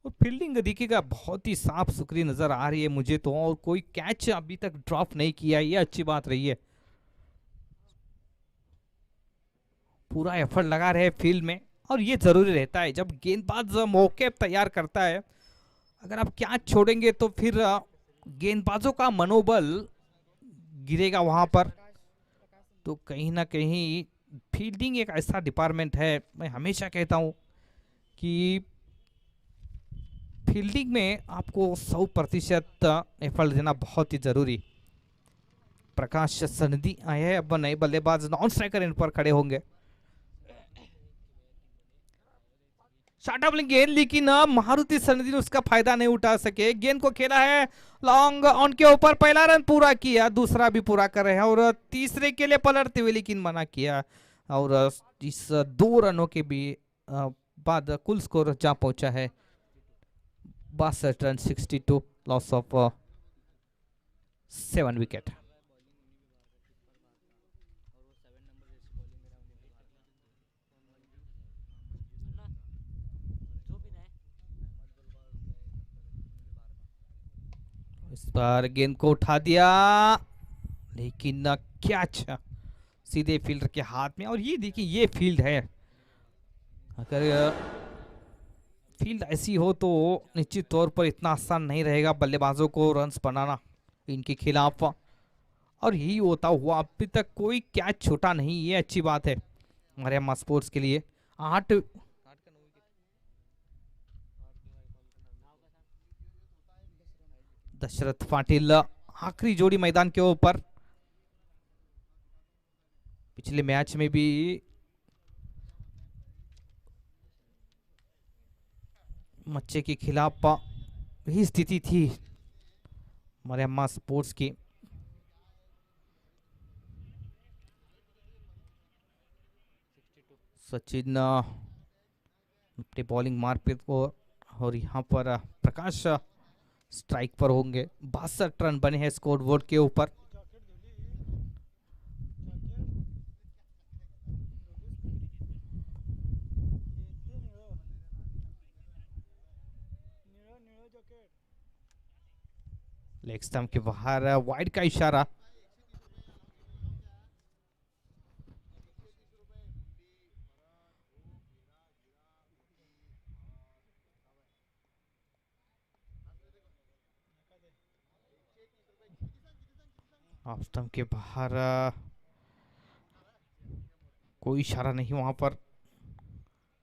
और फील्डिंग देखिएगा बहुत ही साफ सुथरी नजर आ रही है मुझे तो, और कोई कैच अभी तक ड्रॉप नहीं किया, ये अच्छी बात रही है। पूरा एफर्ट लगा रहे फील्ड में, और ये जरूरी रहता है जब गेंदबाज मौके तैयार करता है। अगर आप कैच छोड़ेंगे तो फिर गेंदबाजों का मनोबल गिरेगा वहां पर। तो कहीं ना कहीं फील्डिंग एक ऐसा डिपार्टमेंट है, मैं हमेशा कहता हूं कि फील्डिंग में आपको 100% एफर्ट देना बहुत ही जरूरी। प्रकाश सनदी आए हैं, अब नए बल्लेबाज नॉन स्ट्राइकर इन पर खड़े होंगे। शॉर्ट बॉलिंग गेंद, लेकिन मारुति सनदी ने उसका फायदा नहीं उठा सके। गेंद को खेला है लॉन्ग ऑन के ऊपर, पहला रन पूरा किया, दूसरा भी पूरा कर रहे हैं, और तीसरे के लिए पलटते हुए लेकिन मना किया। और इस 2 रनों के भी बाद कुल स्कोर जा पहुंचा है 62 रन, 62, लॉस ऑफ 7 विकेट। इस बार गेंद को उठा दिया, लेकिन कैच सीधे फील्डर के हाथ में। और ये देखिए, ये फील्ड है, अगर फील्ड ऐसी हो तो निश्चित तौर पर इतना आसान नहीं रहेगा बल्लेबाजों को रन्स बनाना इनके खिलाफ। और यही होता हुआ अभी तक कोई कैच छूटा नहीं, ये अच्छी बात है मरियम्मा स्पोर्ट्स के लिए। 8 दशरथ पाटिल आखिरी जोड़ी मैदान के ऊपर। पिछले मैच में भी मच्चे के खिलाफ यही स्थिति थी मरियम्मा स्पोर्ट्स की। सचिन अपनी बॉलिंग मारपीट को, और यहाँ पर प्रकाश स्ट्राइक पर होंगे। 62 रन बने हैं स्कोर बोर्ड के ऊपर। लेग स्टंप के बाहर, वाइड का इशारा। ऑफ स्टंप के बाहर, कोई इशारा नहीं वहां पर।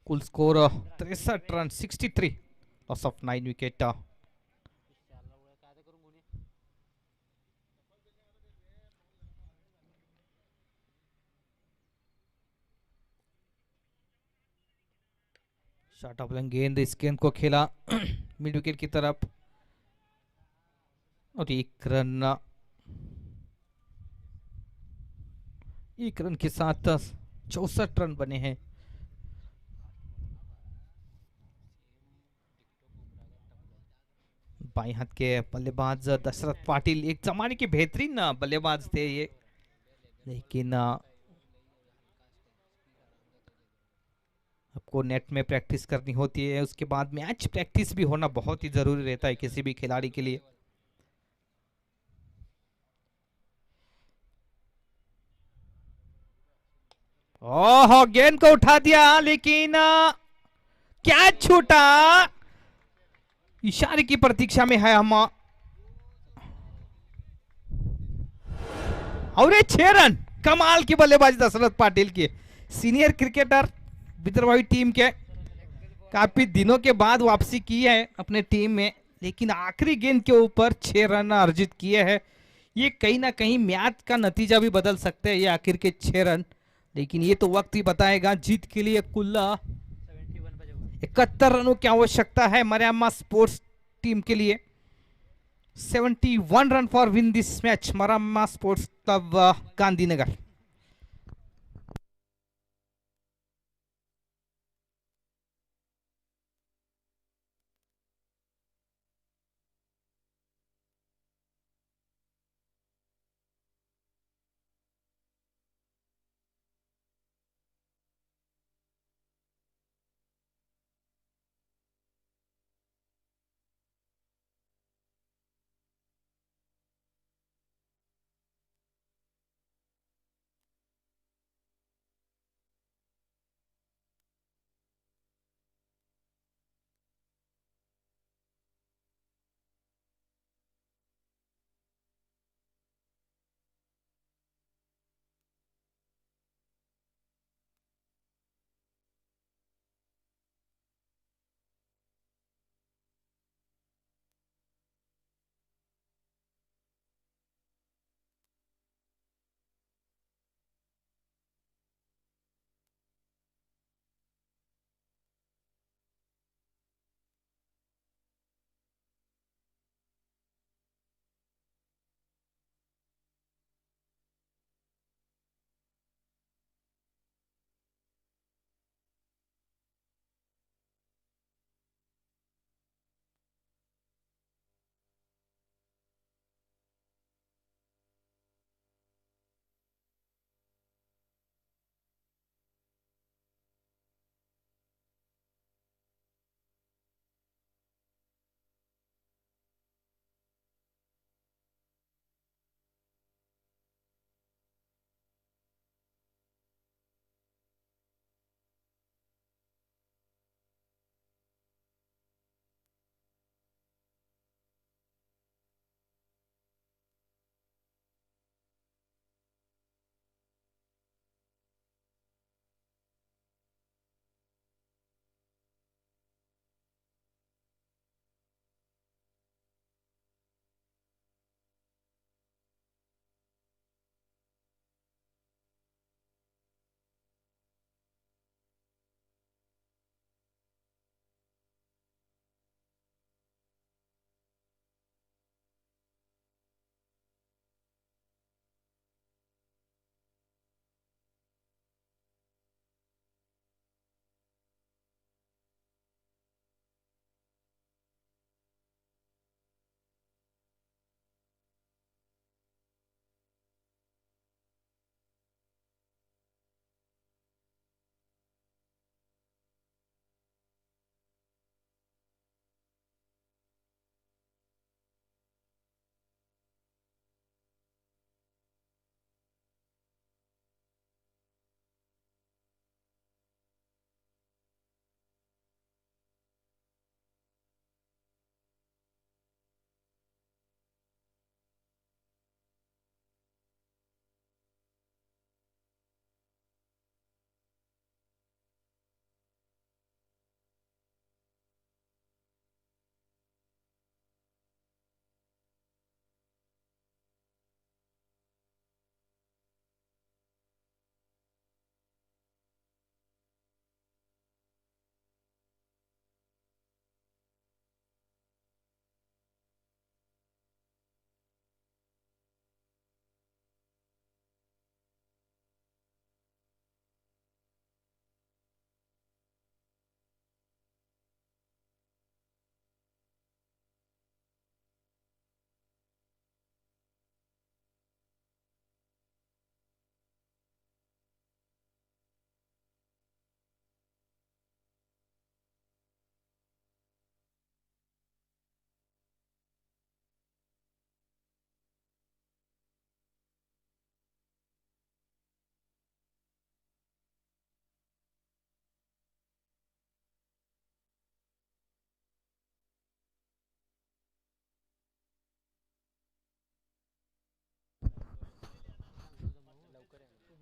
कुल score 63 run, 63, loss of 9 wicket. Short of गेंद, इस गेंद को खेला मिड विकेट की तरफ, और 1 रन एक रन के साथ 64 रन बने हैं। बाएं हाथ के बल्लेबाज दशरथ पाटिल एक जमाने के बेहतरीन बल्लेबाज थे ये, लेकिन आपको नेट में प्रैक्टिस करनी होती है, उसके बाद मैच प्रैक्टिस भी होना बहुत ही जरूरी रहता है किसी भी खिलाड़ी के लिए। ओहो, गेंद को उठा दिया लेकिन क्या छूटा। इशारे की प्रतीक्षा में है हम। और ये 6 रन, कमाल की बल्लेबाजी दशरथ पाटिल की। सीनियर क्रिकेटर विदर्भावी टीम के काफी दिनों के बाद वापसी की है अपने टीम में, लेकिन आखिरी गेंद के ऊपर 6 रन अर्जित किए हैं। ये कहीं ना कहीं मैच का नतीजा भी बदल सकते हैं ये आखिर के 6 रन, लेकिन ये तो वक्त ही बताएगा। जीत के लिए कुल 71 रनों की आवश्यकता है मरियम्मा स्पोर्ट्स टीम के लिए। 71 run for win this match, Mariyamma sports club Gandhinagar.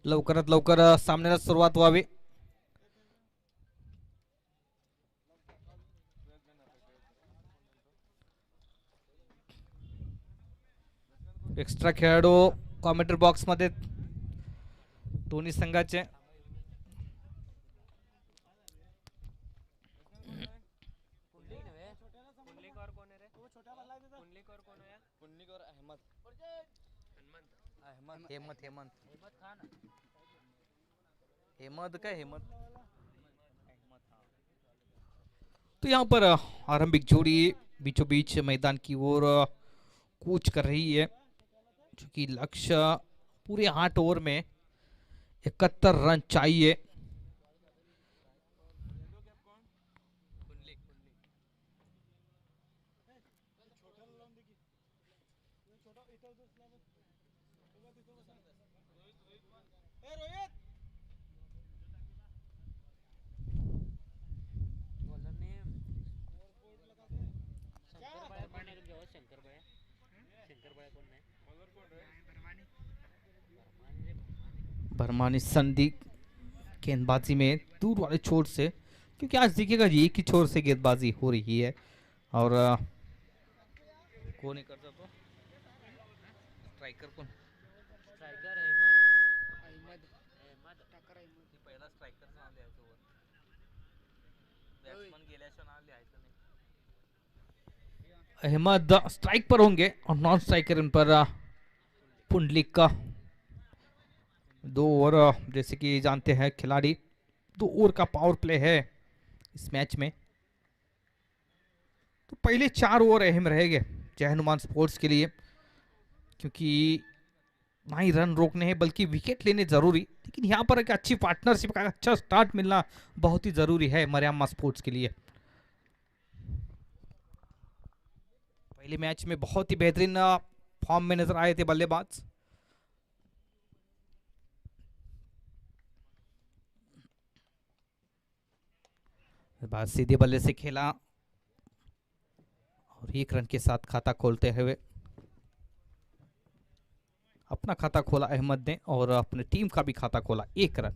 लवकरात लवकर सामन्याला सुरुवात व्हावी. एक्स्ट्रा खेळाडू कॉमेंट्री बॉक्स मध्ये दोन्ही संघाचे. पुंडलिक और अहमद हेमंत हेमंत हेमंत क्या हेमंत. तो यहाँ पर आरंभिक जोड़ी बीचों बीच मैदान की ओर कूच कर रही है, क्योंकि लक्ष्य पूरे 8 ओवर में 71 रन चाहिए. भरमानी संधि गेंदबाजी में दूर वाले छोर से, क्योंकि आज देखिएगा एक ही छोर से गेंदबाजी हो रही है. और कौन करता तो स्ट्राइकर कौन. स्ट्राइकर अहमद पहिला स्ट्रायकर नाव लिहायचं वर, बॅट्समन गेल्याशिवाय नाव लिहायचं नाही. अहमद स्ट्राइक पर होंगे और नॉन स्ट्राइकर इन पर पुंडलिक का. 2 ओवर जैसे कि जानते हैं खिलाड़ी, 2 ओवर का पावर प्ले है इस मैच में. तो पहले 4 ओवर अहम रहेंगे जय हनुमान स्पोर्ट्स के लिए, क्योंकि ना ही रन रोकने हैं बल्कि विकेट लेने जरूरी. लेकिन यहाँ पर एक अच्छी पार्टनरशिप का अच्छा स्टार्ट मिलना बहुत ही जरूरी है मरियम्मा स्पोर्ट्स के लिए. पहले मैच में बहुत ही बेहतरीन फॉर्म में नजर आए थे बल्लेबाज. बाद सीधे बल्ले से खेला और 1 रन के साथ खाता खोलते हुए अपना खाता खोला अहमद ने और अपने टीम का भी खाता खोला 1 रन.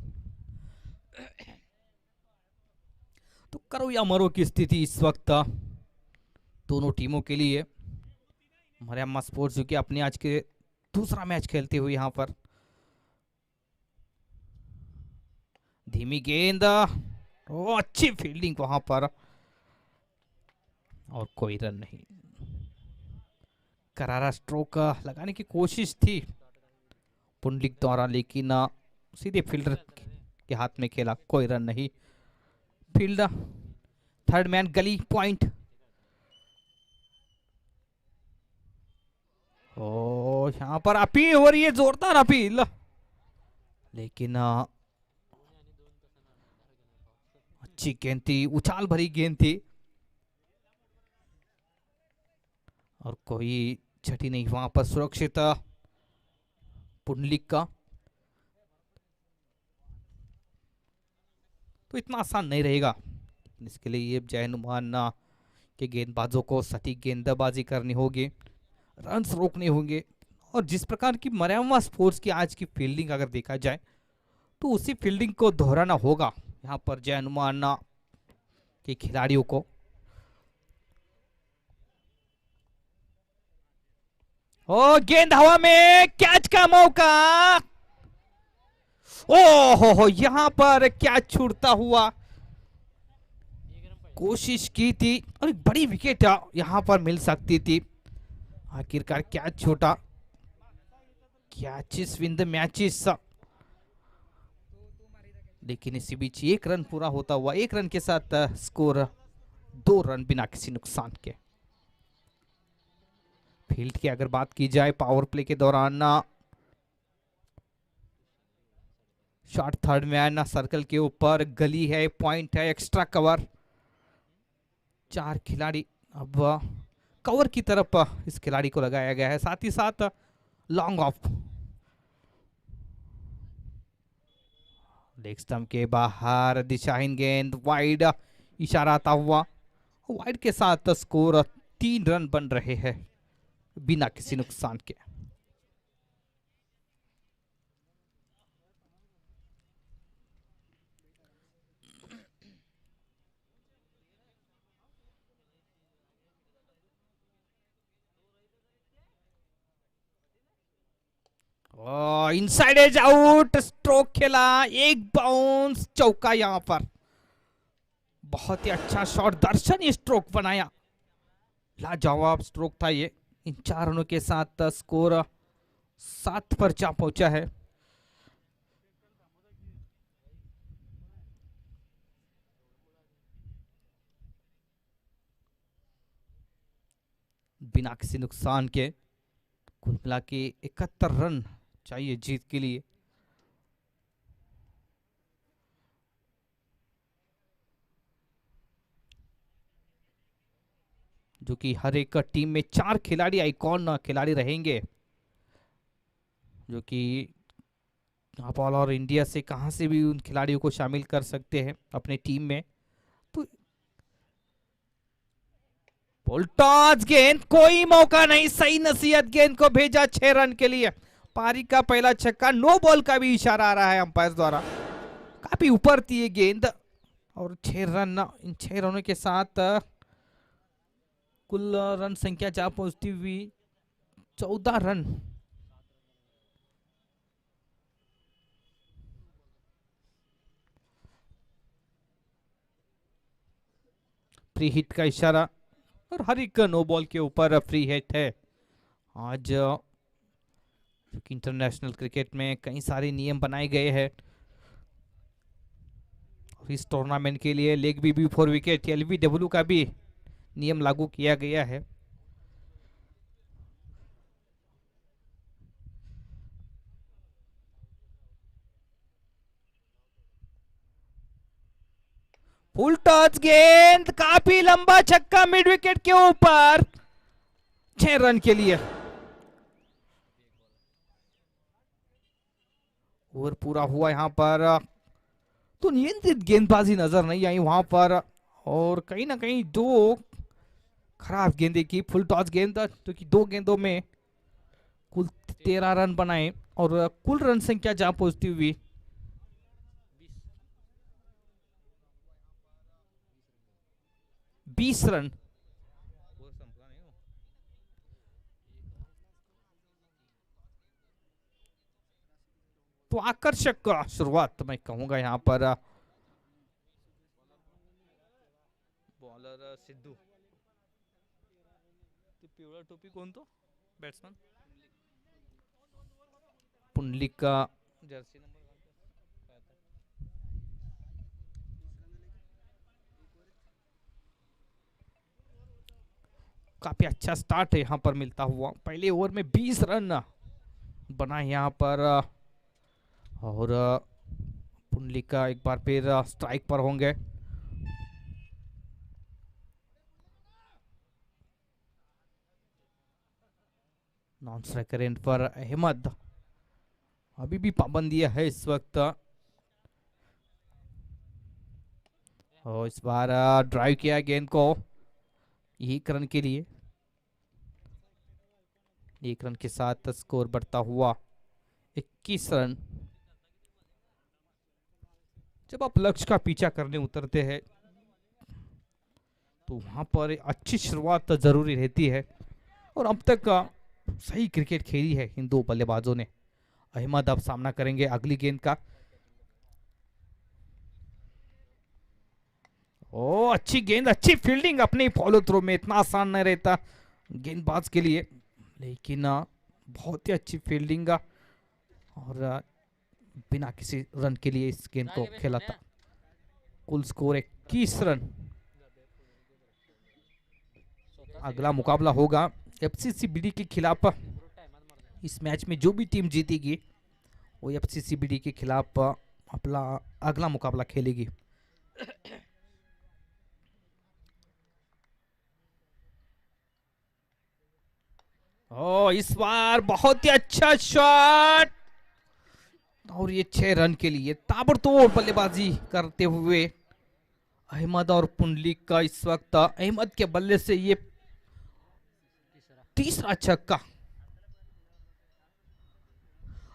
तो करो या मरो की स्थिति इस वक्त दोनों टीमों के लिए. मरियम्मा स्पोर्ट्स जो कि अपने आज के दूसरा मैच खेलते हुए यहाँ पर धीमी गेंद, ओ अच्छी फील्डिंग वहां पर और कोई रन नहीं. करारा स्ट्रोक लगाने की कोशिश थी पुंडलिक द्वारा, लेकिन सीधे फील्डर के हाथ में खेला, कोई रन नहीं. फील्ड थर्ड मैन गली पॉइंट. ओ यहाँ पर अपील हो रही है, जोरदार अपील, लेकिन अच्छी गेंद थी, उछाल भरी गेंद थी और कोई छठी नहीं वहां पर. सुरक्षित पुंडलिक का. तो इतना आसान नहीं रहेगा, इसके लिए ये जय हनुमान के गेंदबाजों को सटीक गेंदबाजी करनी होगी, रन्स रोकने होंगे. और जिस प्रकार की मरियम्मा स्पोर्ट्स की आज की फील्डिंग अगर देखा जाए तो उसी फील्डिंग को दोहराना होगा यहाँ पर जय हनुमान के खिलाड़ियों को. ओ गेंद हवा में, कैच का मौका. ओ हो यहाँ पर कैच छूटता हुआ, कोशिश की थी और एक बड़ी विकेट यहाँ पर मिल सकती थी. आखिरकार कैच छूटा. Catches win the matches. लेकिन इसी बीच 1 रन पूरा होता हुआ, 1 रन के साथ स्कोर 2 रन बिना किसी नुकसान के. फील्ड की अगर बात की जाए पावर प्ले के दौरान, शॉट थर्ड मैन सर्कल के ऊपर, गली है, पॉइंट है, एक्स्ट्रा कवर. 4 खिलाड़ी अब कवर की तरफ इस खिलाड़ी को लगाया गया है, साथ ही साथ लॉन्ग ऑफ. लेग स्टंप के बाहर दिशाहीन गेंद, वाइड इशारा आता हुआ. वाइड के साथ स्कोर 3 रन बन रहे हैं बिना किसी नुकसान के. इनसाइड एज आउट, स्ट्रोक खेला, एक बाउंस, चौका यहां पर। बहुत ही अच्छा शॉट, दर्शनीय स्ट्रोक बनाया, लाजवाब स्ट्रोक था ये। इन 4 रनों के साथ स्कोर 7 पर जा पहुंचा है। बिना किसी नुकसान के कुल मिला के 71 रन चाहिए जीत के लिए। जो कि हर एक टीम में 4 खिलाड़ी आइकॉन खिलाड़ी रहेंगे, जो कि आप ऑल ओवर इंडिया से कहां से भी उन खिलाड़ियों को शामिल कर सकते हैं अपने टीम में। तो टॉस गेंद, कोई मौका नहीं, सही नसीहत, गेंद को भेजा 6 रन के लिए। पारी का पहला छक्का, नो बॉल का भी इशारा आ रहा है अंपायर द्वारा। काफी ऊपर थी ये गेंद और 6 रन, इन 6 रनों के साथ कुल रन संख्या जा पहुंचती हुई 14 रन। फ्री हिट का इशारा और हर एक नो बॉल के ऊपर फ्री हिट है। आज क्योंकि इंटरनेशनल क्रिकेट में कई सारे नियम बनाए गए हैं, इस टूर्नामेंट के लिए leg B before wicket LBW का भी नियम लागू किया गया है। फुल टॉस गेंद, काफी लंबा छक्का मिड विकेट के ऊपर, 6 रन के लिए। ओवर पूरा हुआ यहाँ पर, तो नियंत्रित गेंदबाजी नजर नहीं आई वहां पर, और कहीं ना कहीं 2 खराब गेंदे की। फुल टॉस गेंद, जो कि 2 गेंदों में कुल 13 रन बनाए और कुल रन संख्या जहां पहुंचती हुई 20 रन। तो आकर्षक शुरुआत मैं कहूंगा यहाँ पर। बॉलर सिद्धू, पिवळा टोपी कौन तो बैट्समैन? पुंडलिक का जर्सी नंबर काफी अच्छा स्टार्ट है यहाँ पर मिलता हुआ। पहले ओवर में 20 रन बना यहाँ पर, और पुंडलिक का एक बार फिर स्ट्राइक पर होंगे। नॉन स्ट्राइकर एंड पर अहमद, अभी भी पाबंदी है इस वक्त, और इस बार ड्राइव किया गेंद को 1 रन के लिए। 1 रन के साथ स्कोर बढ़ता हुआ 21 रन। जब आप लक्ष्य का पीछा करने उतरते हैं तो वहां पर अच्छी शुरुआत जरूरी रहती है, और अब तक सही क्रिकेट खेली है इन 2 बल्लेबाजों ने। अहमद अब सामना करेंगे अगली गेंद का। ओ अच्छी गेंद, अच्छी फील्डिंग अपने फॉलो थ्रो में, इतना आसान नहीं रहता गेंदबाज के लिए, लेकिन बहुत ही अच्छी फील्डिंग और बिना किसी रन के लिए इस गेंद को खेला था। कुल स्कोर 21 रन। अगला मुकाबला होगा FCCBD के खिलाफ। इस मैच में जो भी टीम जीतेगी वो FCCBD के खिलाफ अपना अगला मुकाबला खेलेगी। ओ इस बार बहुत ही अच्छा शॉट, और ये 6 रन के लिए ताबड़तोड़ बल्लेबाजी करते हुए अहमद और पुंडलिक का। इस वक्त अहमद के बल्ले से ये तीसरा छक्का,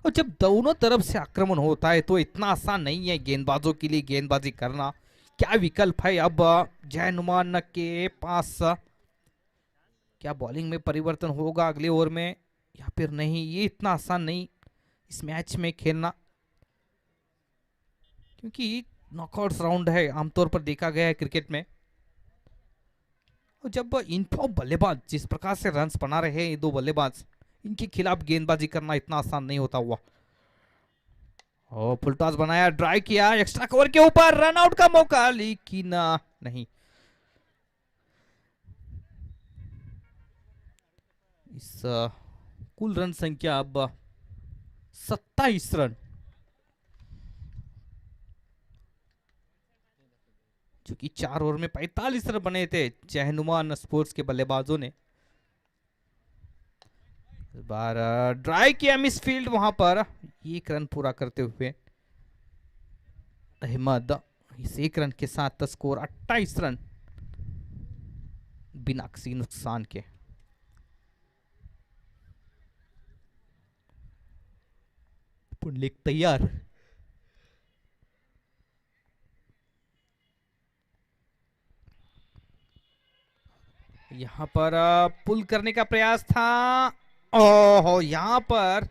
और जब दोनों तरफ से आक्रमण होता है तो इतना आसान नहीं है गेंदबाजों के लिए गेंदबाजी करना। क्या विकल्प है अब जयनुमान के पास? क्या बॉलिंग में परिवर्तन होगा अगले ओवर में या फिर नहीं? ये इतना आसान नहीं इस मैच में खेलना, क्योंकि नॉकआउट राउंड है आमतौर पर देखा गया है क्रिकेट में। और जब इन बल्लेबाज जिस प्रकार से रन्स बना रहे हैं ये दो बल्लेबाज, इनके खिलाफ गेंदबाजी करना इतना आसान नहीं होता हुआ। और फुल टॉस बनाया, ड्राइव किया, एक्स्ट्रा कवर के ऊपर रन आउट का मौका, लेकिन नहीं। इस कुल रन संख्या अब 27 रन, चूंकि 4 ओवर में 45 रन बने थे जहनुमान स्पोर्ट्स के बल्लेबाजों ने। इस बार ड्राइव किया, मिस फील्ड, वहां पर 1 रन पूरा करते हुए अहमद इस 1 रन के साथ स्कोर 28 रन बिना किसी नुकसान के। पुंडलिक तैयार, यहां पर पुल करने का प्रयास था। ओहो, यहां पर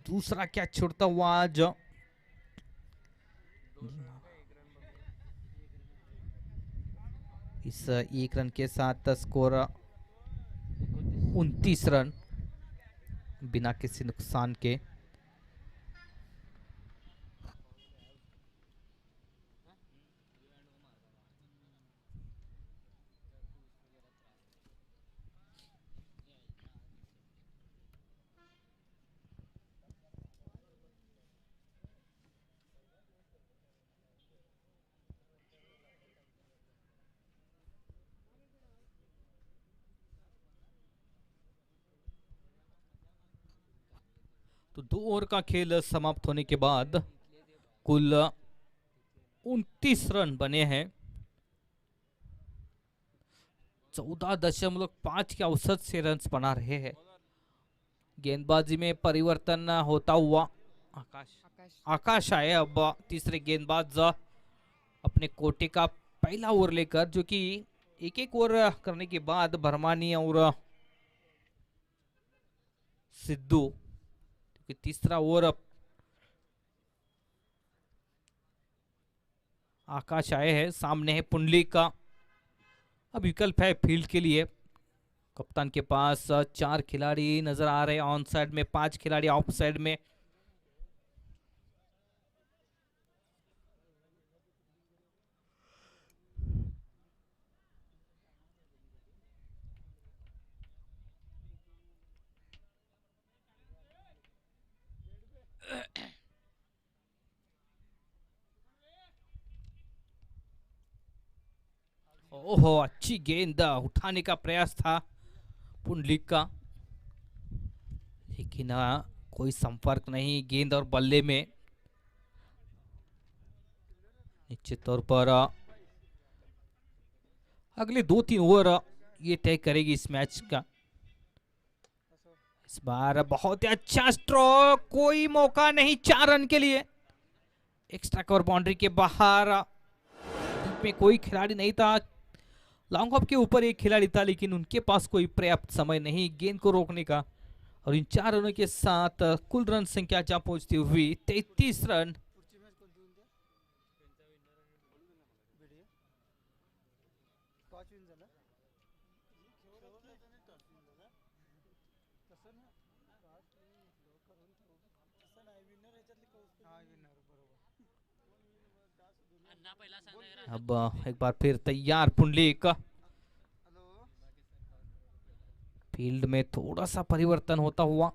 दूसरा क्या छुड़ता हुआ आज। इस 1 रन के साथ स्कोर 29 रन बिना किसी नुकसान के। तो 2 ओवर का खेल समाप्त होने के बाद कुल 29 रन बने हैं। 14.5 के औसत से रन बना रहे हैं। गेंदबाजी में परिवर्तन होता हुआ आकाश आए अब तीसरे गेंदबाज अपने कोटे का पहला ओवर लेकर, जो कि एक ओवर करने के बाद भरमानी और सिद्धू, क्योंकि तीसरा ओवर आकाश आए हैं। सामने है पुंडलिक का, अब विकल्प है फील्ड के लिए। कप्तान के पास 4 खिलाड़ी नजर आ रहे हैं, ऑन साइड में 5 खिलाड़ी ऑफ साइड में। ओहो, अच्छी गेंद उठाने का प्रयास था पुंडलिक का, लेकिन कोई संपर्क नहीं गेंद और बल्ले में। निश्चित तौर पर अगले 2-3 ओवर ये तय करेगी इस मैच का। इस बार बहुत ही अच्छा स्ट्रोक, कोई मौका नहीं 4 रन के लिए। एक्स्ट्रा कवर बाउंड्री के बाहर, डीप में कोई खिलाड़ी नहीं था। लॉन्ग ऑफ के ऊपर एक खिलाड़ी था, लेकिन उनके पास कोई पर्याप्त समय नहीं गेंद को रोकने का। और इन 4 रनों के साथ कुल रन संख्या जहां पहुंचती हुई 33 रन। अब एक बार फिर तैयार पुंडलिक, फील्ड में थोड़ा सा परिवर्तन होता हुआ।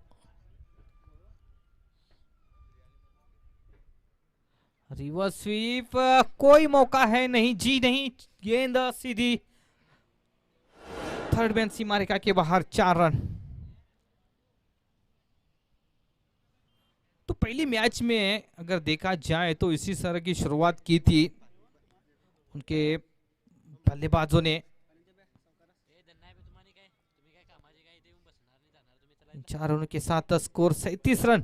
रिवर्स स्वीप, कोई मौका है नहीं जी नहीं, गेंद सीधी थर्ड मैन सीमा रेखा के बाहर, 4 रन। तो पहले मैच में अगर देखा जाए तो इसी तरह की शुरुआत की थी उनके बल्लेबाजों ने। 4 रनों के साथ स्कोर 37 रन।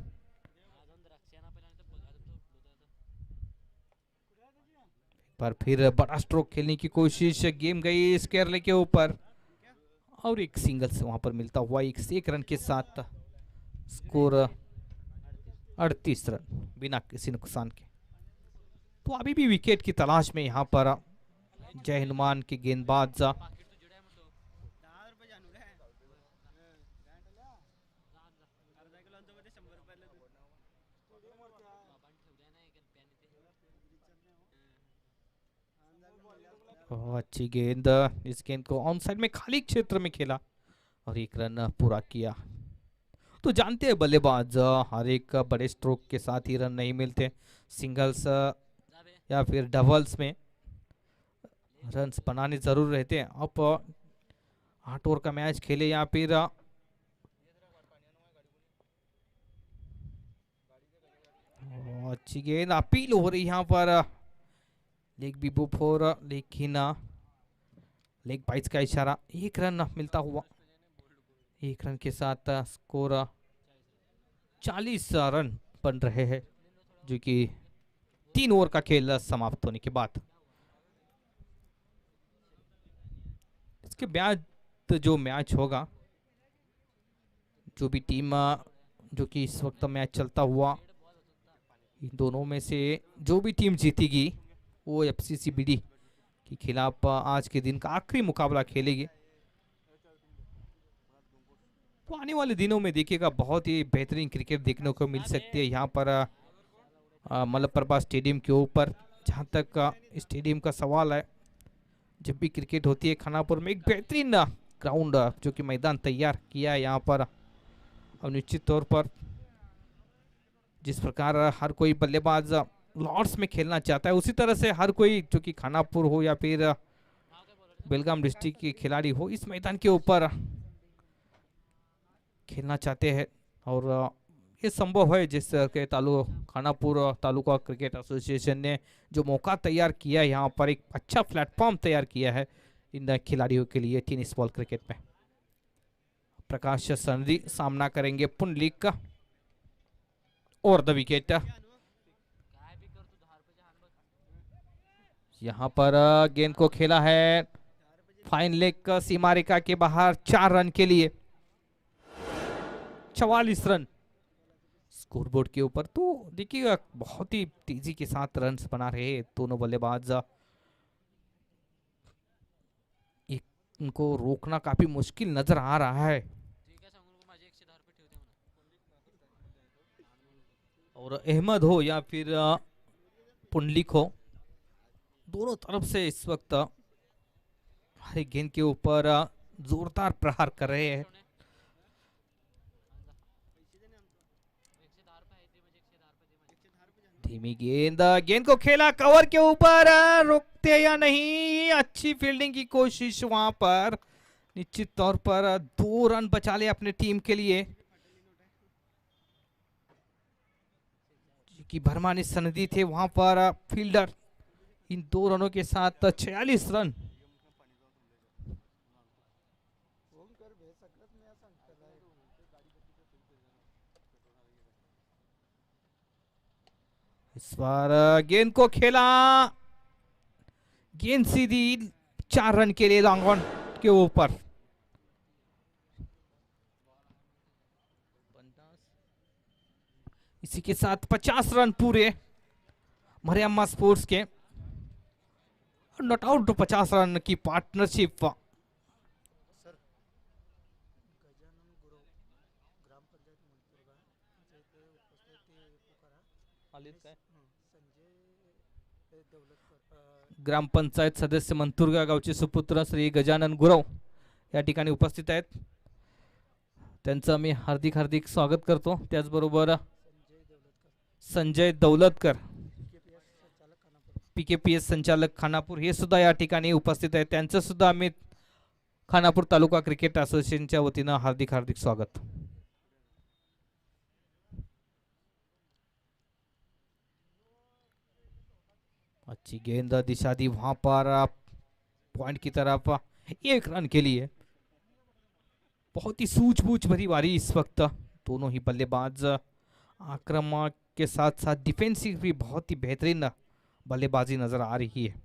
पर फिर बड़ा स्ट्रोक खेलने की कोशिश, गेम गई स्क्वायर लेग के ऊपर और एक सिंगल्स वहां पर मिलता हुआ 1 रन के साथ स्कोर 38 रन बिना किसी नुकसान के। तो अभी भी विकेट की तलाश में यहाँ पर जय हनुमान के गेंदबाज अच्छी गेंद, इस गेंद को ऑन साइड में खाली क्षेत्र में खेला और 1 रन पूरा किया। तो जानते हैं बल्लेबाज हर एक बड़े स्ट्रोक के साथ ही रन नहीं मिलते, सिंगल्स या फिर डबल्स में रन्स बनाने जरूर रहते हैं। अब 8 ओवर का मैच खेले या फिर अच्छी गेंद अपील हो रही यहाँ पर लेग बिबो फोर, लेकिन लेग बाइट्स का इशारा। 1 रन मिलता हुआ, 1 रन के साथ स्कोर 40 रन बन रहे हैं, जो कि 3 ओवर का खेल समाप्त होने के बाद। इसके बाद जो मैच होगा, जो भी टीम जो कि इस वक्त मैच चलता हुआ, इन दोनों में से जो भी टीम जीतेगी वो FCCBD के खिलाफ आज के दिन का आखिरी मुकाबला खेलेगी। तो आने वाले दिनों में देखिएगा बहुत ही बेहतरीन क्रिकेट देखने को मिल सकती है यहाँ पर मलप्रभा स्टेडियम के ऊपर। जहाँ तक स्टेडियम का सवाल है, जब भी क्रिकेट होती है खानापुर में एक बेहतरीन ग्राउंड जो कि मैदान तैयार किया है यहाँ पर। और निश्चित तौर पर जिस प्रकार हर कोई बल्लेबाज लॉर्ड्स में खेलना चाहता है, उसी तरह से हर कोई जो कि खानापुर हो या फिर बेलगाम डिस्ट्रिक्ट के खिलाड़ी हो, इस मैदान के ऊपर खेलना चाहते हैं। और ये संभव है जिस के खानापुर तालुका क्रिकेट एसोसिएशन ने जो मौका तैयार किया है, यहाँ पर एक अच्छा प्लेटफॉर्म तैयार किया है इन खिलाड़ियों के लिए टेनिस बॉल क्रिकेट में। प्रकाश सनदी सामना करेंगे पुंडलिक का और द विकेट। यहाँ पर गेंद को खेला है फाइन लेग सीमा रेखा के बाहर 4 रन के लिए, 44 रन स्कोरबोर्ड के ऊपर। तो देखिएगा बहुत ही तेजी के साथ रन्स बना रहे दोनों बल्लेबाज। इनको रोकना काफी मुश्किल नजर आ रहा है। और अहमद हो या फिर पुंडलिक हो, दोनों तरफ से इस वक्त हर एक गेंद के ऊपर जोरदार प्रहार कर रहे हैं। धीमी गेंद, गेंद को खेला कवर के ऊपर, रोकते या नहीं। अच्छी फील्डिंग की कोशिश वहां पर, निश्चित तौर पर 2 रन बचा ले अपने टीम के लिए। कि भरमानी सनदी थे वहां पर फील्डर, इन 2 रनों के साथ 46 रन। इस बार गेंद को खेला, गेंद सीधी 4 रन के लिए लॉन्ग ऑन के ऊपर। इसी के साथ 50 रन पूरे मरियम्मा स्पोर्ट्स के। नॉट आउट 50 रन की पार्टनरशिप। ग्राम पंचायत सदस्य मंतुरगा गावचे सुपुत्र श्री गजानन गुरव या ठिकाणी उपस्थित आहेत। त्यांचं मी हार्दिक हार्दिक स्वागत करतो। त्याचबरोबर संजय दौलतकर PKPS संचालक खानापूर हे सुद्धा या ठिकाणी उपस्थित आहेत। त्यांचं सुद्धा आम्ही खानापूर तालुका क्रिकेट असोसिएशनच्या वतीनं हार्दिक हार्दिक स्वागत। अच्छी गेंद दिशा दी वहां पर पॉइंट की तरफ, 1 रन के लिए। बहुत ही सूझबूझ भरी बारी इस वक्त। दोनों ही बल्लेबाज आक्रामक के साथ साथ डिफेंसिव भी बहुत ही बेहतरीन बल्लेबाजी नजर आ रही है।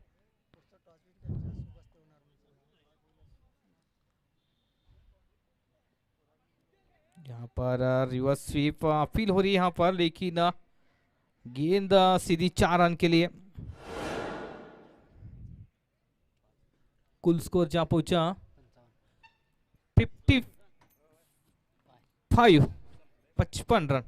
यहाँ पर रिवर्स स्वीप फील हो रही है यहाँ पर, लेकिन गेंद सीधी 4 रन के लिए। कुल स्कोर जहाँ पहुंचा 55 रन।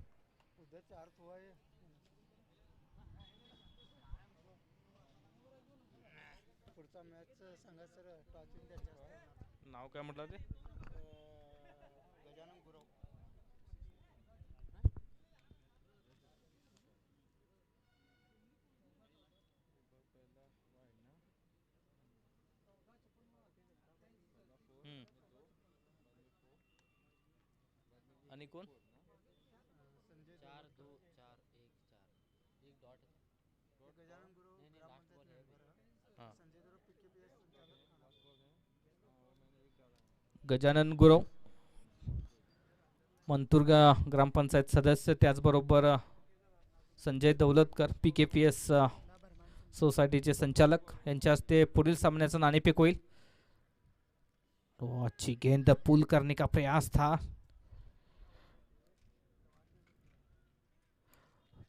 नाव काय म्हटलं ते आणि कोण 4-2-4-1-4 एक डॉट नहीं लास्ट बॉल है हाँ। गजानन गुरव मंतूर ग्रामपंचायत सदस्य, त्याचबरोबर संजय दौलतकर PKPS सोसायटीचे संचालक यांच्या हस्ते पुढील सामन्याचं नाणेफेक होईल। तो अच्छी गेंद पुल करने का प्रयास था,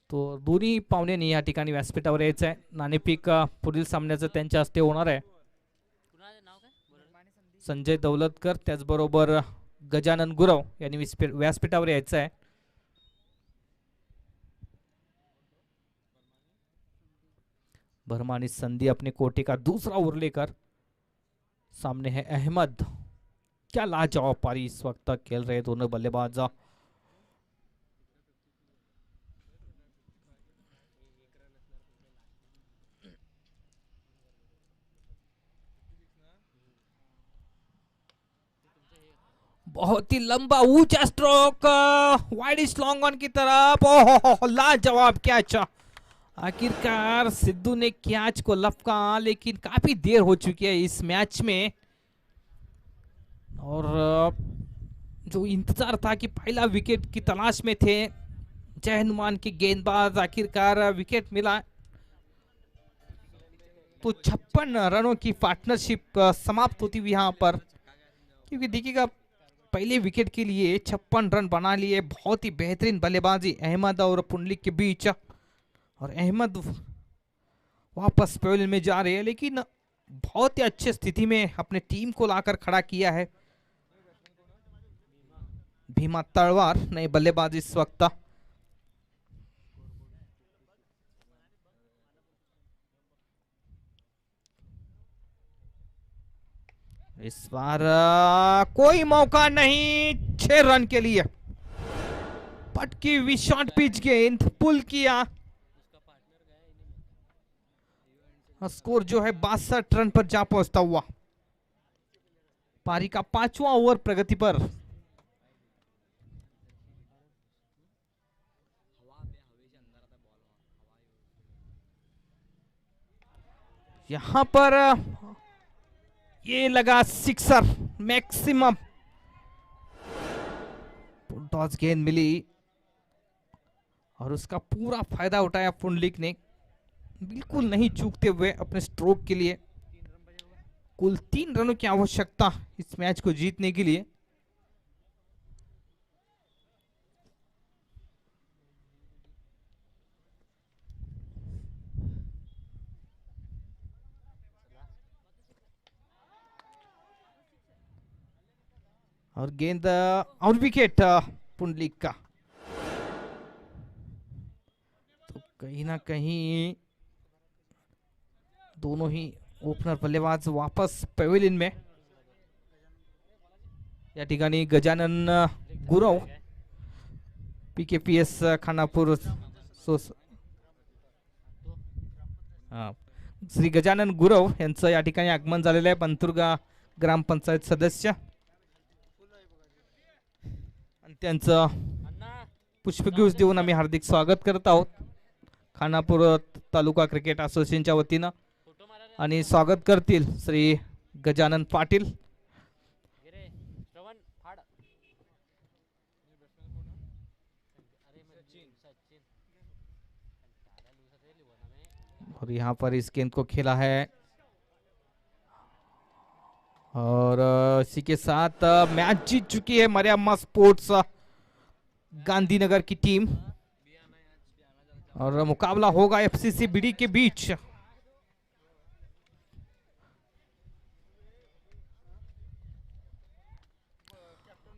तो दोन्ही पाहुण्यांनी या ठिकाणी व्यासपीठावर यायचं आहे। नाणेफेक पुढील सामन्याचं त्यांच्या हस्ते होणार आहे। कुणाचं नाव काय बोला संजय दौलतकर त्याचबरोबर गजानन गुरव यांनी व्यासपीठावर यायचं आहे। भरमानी संधि अपने कोटे का दूसरा ओवर लेकर सामने है अहमद। क्या लाजवाब पारी इस वक्त खेल रहे दोनों बल्लेबाज। बहुत ही लंबा ऊंचा स्ट्रोक, वाइड लॉन्ग ऑन की तरफ। ओहो लाजवाब कैच। आखिरकार सिद्धू ने कैच को लपका, लेकिन काफी देर हो चुकी है इस मैच में, और जो इंतजार था कि पहला विकेट की तलाश में थे जय हनुमान के गेंदबाज, आखिरकार विकेट मिला। तो 56 रनों की पार्टनरशिप समाप्त होती हुई यहाँ पर, क्योंकि देखिएगा पहले विकेट के लिए 56 रन बना लिए। बहुत ही बेहतरीन बल्लेबाजी अहमद और पुंडलिक के बीच, और अहमद वापस पवेलियन में जा रहे हैं, लेकिन बहुत ही अच्छी स्थिति में अपने टीम को लाकर खड़ा किया है भीमा तलवार। नए बल्लेबाज इस वक्त इस बार कोई मौका नहीं। 6 रन के लिए पटकी हुई शॉर्ट पिच गेंद पुल किया। स्कोर जो है 62 रन पर जा पहुंचता हुआ। पारी का 5वां ओवर प्रगति पर। यहां पर ये लगा सिक्सर मैक्सिमम। टॉस गेंद मिली और उसका पूरा फायदा उठाया पुंडलिक ने, बिल्कुल नहीं चूकते हुए अपने स्ट्रोक के लिए। कुल 3 रनों की आवश्यकता इस मैच को जीतने के लिए। और गेंद और विकेट पुंडलिक का। तो कहीं ना कहीं दोनों ही ओपनर बल्लेबाज वापस पवेलियन में। या ठिकाणी गजानन गुरव PKPS खानापूर श्री गजानन गुरव यांचं या ठिकाणी आगमन झालेलं आहे। बंतुर्गा ग्रामपंचायत सदस्य, आणि त्यांचं पुष्पगुच्छ देऊन आम्ही हार्दिक स्वागत करत आहोत खानापूर तालुका क्रिकेट असोसिएशनच्या वतीनं। आणि स्वागत करतील श्री गजानन पाटील। और यहाँ पर इस गेंद को खेला है, और इसी के साथ मैच जीत चुकी है मरियम्मा स्पोर्ट्स गांधीनगर की टीम और मुकाबला होगा एफसीसी बीडी के बीच।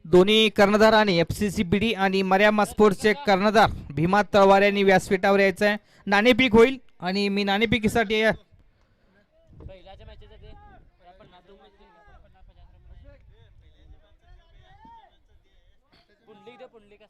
दोन्ही कर्णधारांनी एफसीसी बीडी आणि मर्यामा स्पोर्ट्सचे कर्णधार भीमा तळवार यांनी व्यासपीठावर यायचं आहे। नाणेफेक होईल आणि मी नाणेफेकीसाठी पहिल्याच्या मॅचेस ते 50 पुंडलिक दे पुंडलिक